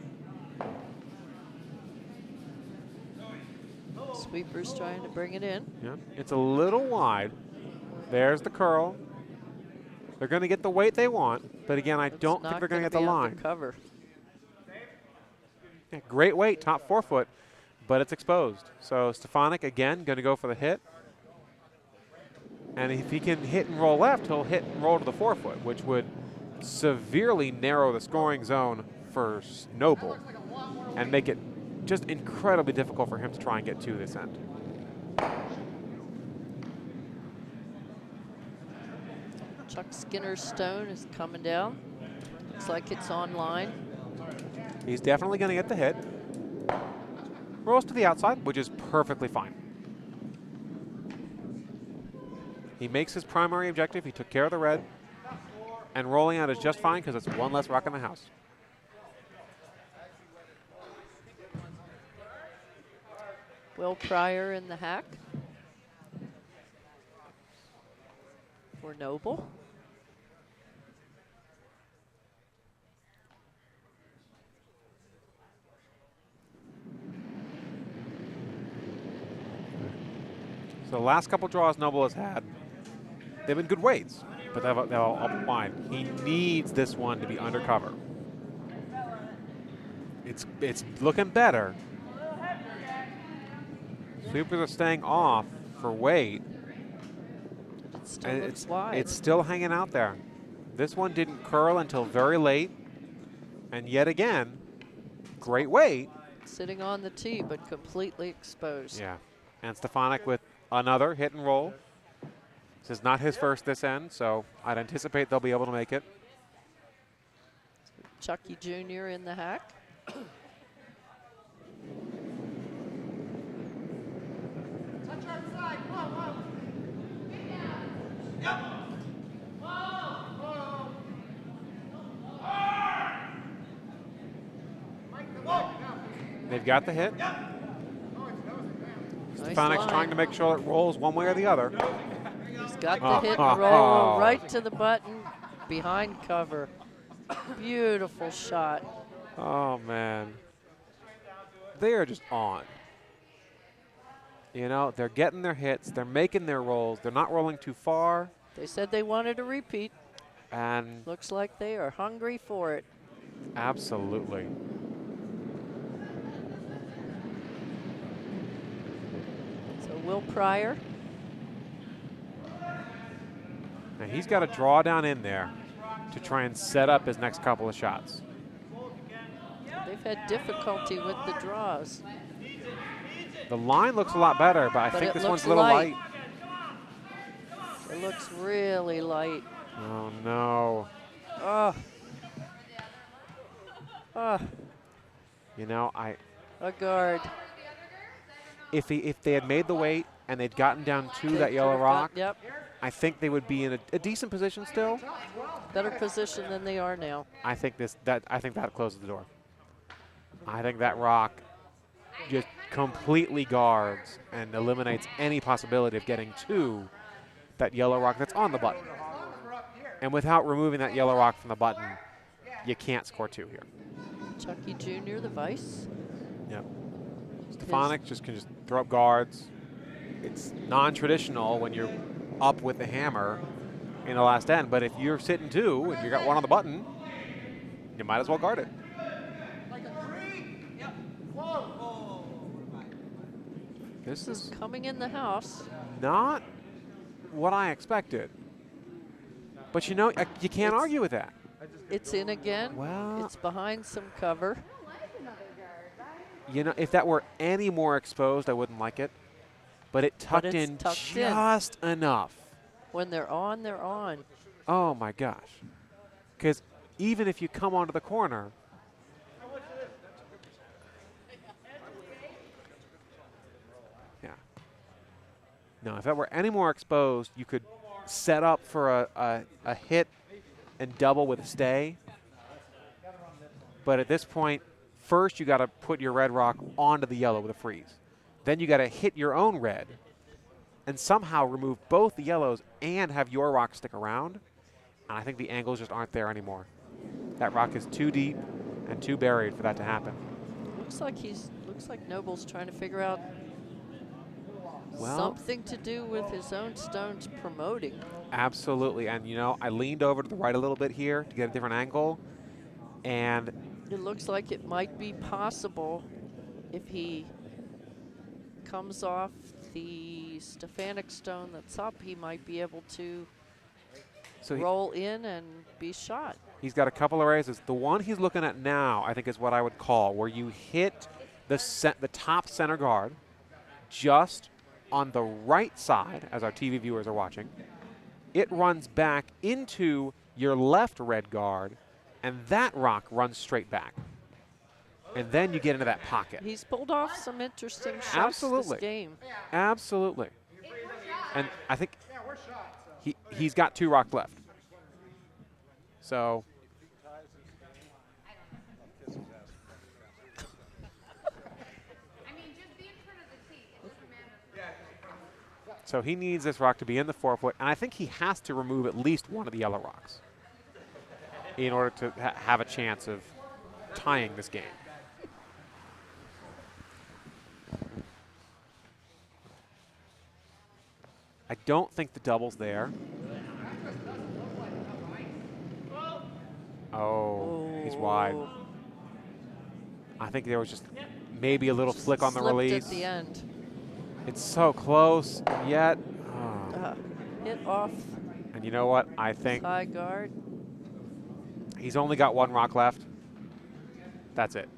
Sweeper's trying to bring it in. Yeah, it's a little wide. There's the curl. They're going to get the weight they want, but again, I don't think they're going to get the line. Cover. Yeah, great weight, top forefoot, but it's exposed. So Stefanik, again, going to go for the hit. And if he can hit and roll left, he'll hit and roll to the forefoot, which would severely narrow the scoring zone for Noble and make it just incredibly difficult for him to try and get to this end. Chuck Skinner's stone is coming down. Looks like it's online. He's definitely going to get the hit. Rolls to the outside, which is perfectly fine. He makes his primary objective. He took care of the red. And rolling out is just fine because it's one less rock in the house. Will Pryor in the hack for Noble. So the last couple draws Noble has had, they've been good weights, but they're all up wide. He needs this one to be undercover. It's looking better. Sweepers are staying off for weight. Still And looks wide. it's still hanging out there. This one didn't curl until very late. And yet again, great weight. Sitting on the tee, but completely exposed. Yeah. And Stefanik with another hit and roll. This is not his first this end, so I'd anticipate they'll be able to make it. Chucky Jr. in the hack. Touch our side. Whoa, whoa. They've got the hit. Nice Stefanik's line. trying to make sure it rolls one way or the other. He's got the hit and roll right to the button behind cover. Beautiful shot. Oh, man. They are just on. You know, they're getting their hits. They're making their rolls. They're not rolling too far. They said they wanted a repeat. And Looks like they are hungry for it. absolutely. So Will Pryor. Now he's got to draw down in there to try and set up his next couple of shots. They've had difficulty with the draws. The line looks a lot better, but I But think it this looks one's a little light. light. It looks really light. Oh, no. Oh. Oh, You know, a guard. if they had made the weight and they'd gotten down to They that yellow could've rock, Yep, I think they would be in a decent position still. better position than they are now. I think that closes the door. I think that rock just completely guards and eliminates any possibility of getting to that yellow rock that's on the button. And without removing that yellow rock from the button, you can't score 2 here. Chucky Jr., the vice. Yep. Stefanik can just throw up guards. It's non-traditional when you're up with the hammer in the last end, but if you're sitting 2 and you got 1 on the button, you might as well guard it. This is Coming in the house. not what I expected. But you know, you can't argue with that. It's in again. Well, It's behind some cover. you know, if that were any more exposed, I wouldn't like it. But it tucked it's in tucked in. just enough. When they're on, they're on. Oh my gosh. Because even if you come onto the corner, yeah. No, if that were any more exposed, you could set up for a hit and double with a stay. But at this point, first you got to put your red rock onto the yellow with a freeze. Then you got to hit your own red and somehow remove both the yellows and have your rock stick around. And I think the angles just aren't there anymore. That rock is too deep and too buried for that to happen. Looks like Noble's trying to figure out Well, something to do with his own stones promoting. absolutely. And, you know, I leaned over to the right a little bit here to get a different angle. And It looks like it might be possible if he comes off the Stefanik stone that's up, he might be able to so roll in and be shot. he's got a couple of raises. The one he's looking at now, I think, is what I would call where you hit the top center guard just on the right side, as our TV viewers are watching. It runs back into your left red guard, and that rock runs straight back. And then you get into that pocket. He's pulled off some interesting shots Absolutely. this game. Absolutely. And I think he's got 2 rocks left. So so he needs this rock to be in the 4-foot, and I think he has to remove at least one of the yellow rocks in order to have a chance of tying this game. I don't think the double's there. Oh, he's wide. I think there was just maybe a little flick on the Slipped release. at the end. It's so close, yet. Hit off And you know what? I think high guard. he's only got 1 rock left. That's it.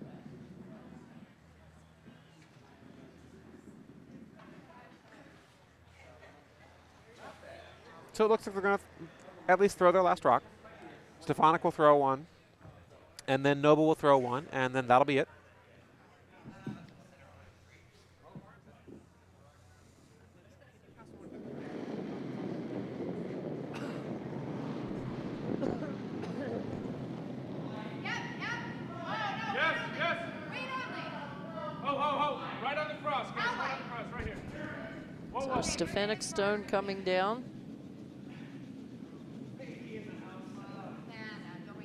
So it looks like they're going to at least throw their last rock. Stefanik will throw 1, and then Noble will throw 1, and then that'll be it. Yes, yes. Ho, ho, ho. Right on the cross, guys. Right on the cross, right here. Whoa, So whoa. Stefanik stone coming down.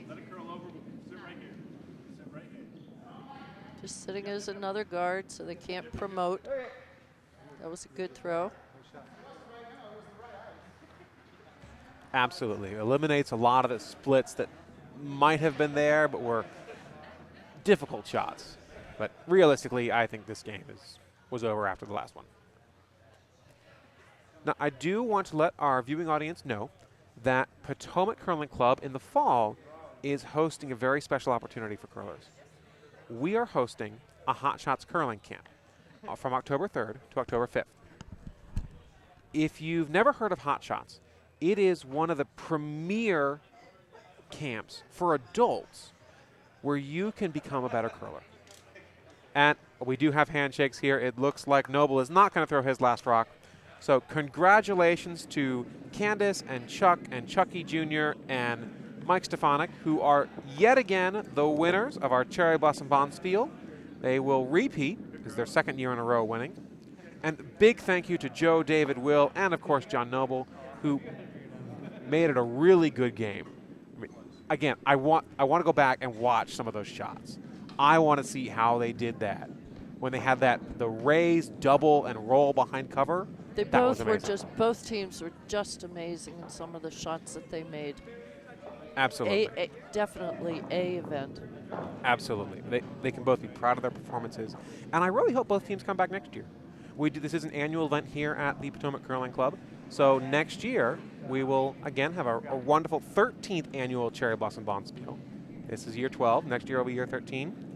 Let it curl over. Sit right here. Sit right here. Just sitting as another guard so they can't promote. That was a good throw. Absolutely. Eliminates a lot of the splits that might have been there, but were difficult shots. But realistically, I think this game was over after the last one. Now, I do want to let our viewing audience know that Potomac Curling Club in the fall is hosting a very special opportunity for curlers. We are hosting a Hot Shots curling camp from October 3rd to October 5th. If you've never heard of Hot Shots, it is one of the premier camps for adults where you can become a better curler. And we do have handshakes here. It looks like Noble is not going to throw his last rock. So congratulations to Candace and Chuck and Chucky Jr. and Mike Stefanik, who are yet again the winners of our Cherry Blossom Bonspiel. They will repeat because their second year in a row winning. And big thank you to Joe, David, Will, and of course John Noble, who made it a really good game. I mean, again, I want to go back and watch some of those shots. I want to see how they did that when they had the raise, double, and roll behind cover. They That both was were amazing. both teams were just amazing in some of the shots that they made. Absolutely. Definitely a event. Absolutely. They can both be proud of their performances. And I really hope both teams come back next year. This is an annual event here at the Potomac Curling Club. So next year, we will again have a wonderful 13th annual Cherry Blossom Bonspiel. This is year 12. Next year will be year 13.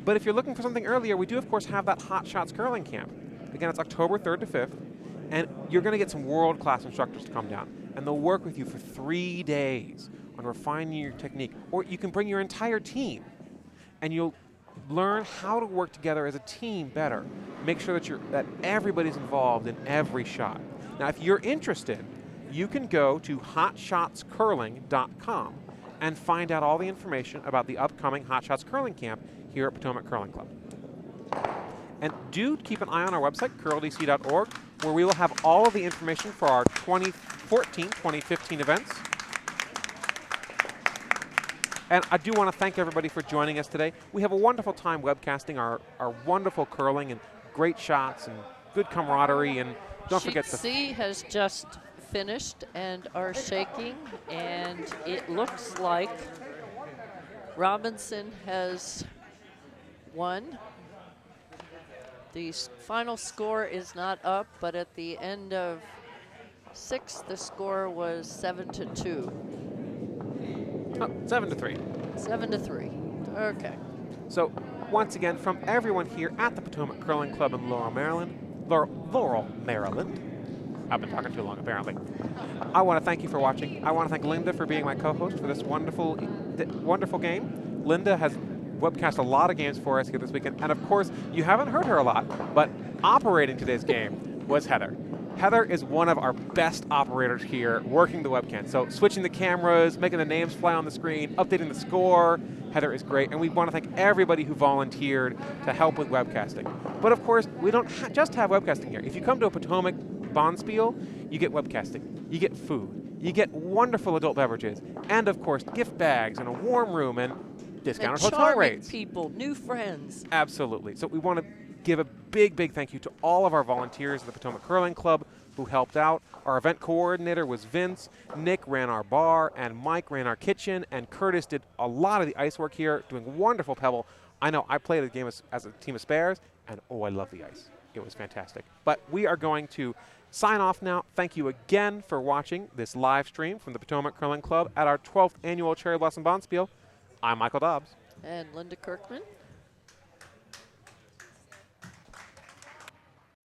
But if you're looking for something earlier, we do, of course, have that Hot Shots Curling Camp. Again, it's October 3rd to 5th. And you're going to get some world-class instructors to come down. And they'll work with you for 3 days on refining your technique. Or you can bring your entire team. And you'll learn how to work together as a team better. Make sure that everybody's involved in every shot. Now, if you're interested, you can go to hotshotscurling.com and find out all the information about the upcoming Hot Shots Curling Camp here at Potomac Curling Club. And do keep an eye on our website, curldc.org, where we will have all of the information for our 2014-2015 events. And I do want to thank everybody for joining us today. We have a wonderful time webcasting our wonderful curling and great shots and good camaraderie. And don't forget Sheet C has just finished and are shaking, and it looks like Robinson has won. The final score is not up, but at the end of 6, the score was 7-2. 7-3. 7-3. Okay. So once again, from everyone here at the Potomac Curling Club in Laurel, Maryland. I've been talking too long, apparently. I want to thank you for watching. I want to thank Linda for being my co-host for this wonderful game. Linda has webcast a lot of games for us here this weekend, and of course, you haven't heard her a lot, but operating today's game was Heather. Heather is one of our best operators here working the webcam. So switching the cameras, making the names fly on the screen, updating the score. Heather is great, and we want to thank everybody who volunteered to help with webcasting. But of course, we don't just have webcasting here. If you come to a Potomac Bonspiel, you get webcasting, you get food, you get wonderful adult beverages, and of course, gift bags and a warm room and discounted hotel charming rates. people, new friends. Absolutely. So we want to give a big, big thank you to all of our volunteers at the Potomac Curling Club who helped out. Our event coordinator was Vince, Nick ran our bar, and Mike ran our kitchen, and Curtis did a lot of the ice work here, doing wonderful pebble. I know I played the game as a team of spares, and oh, I love the ice. It was fantastic. But we are going to sign off now. Thank you again for watching this live stream from the Potomac Curling Club at our 12th annual Cherry Blossom Bonspiel. I'm Michael Dobbs. And Linda Kirkman.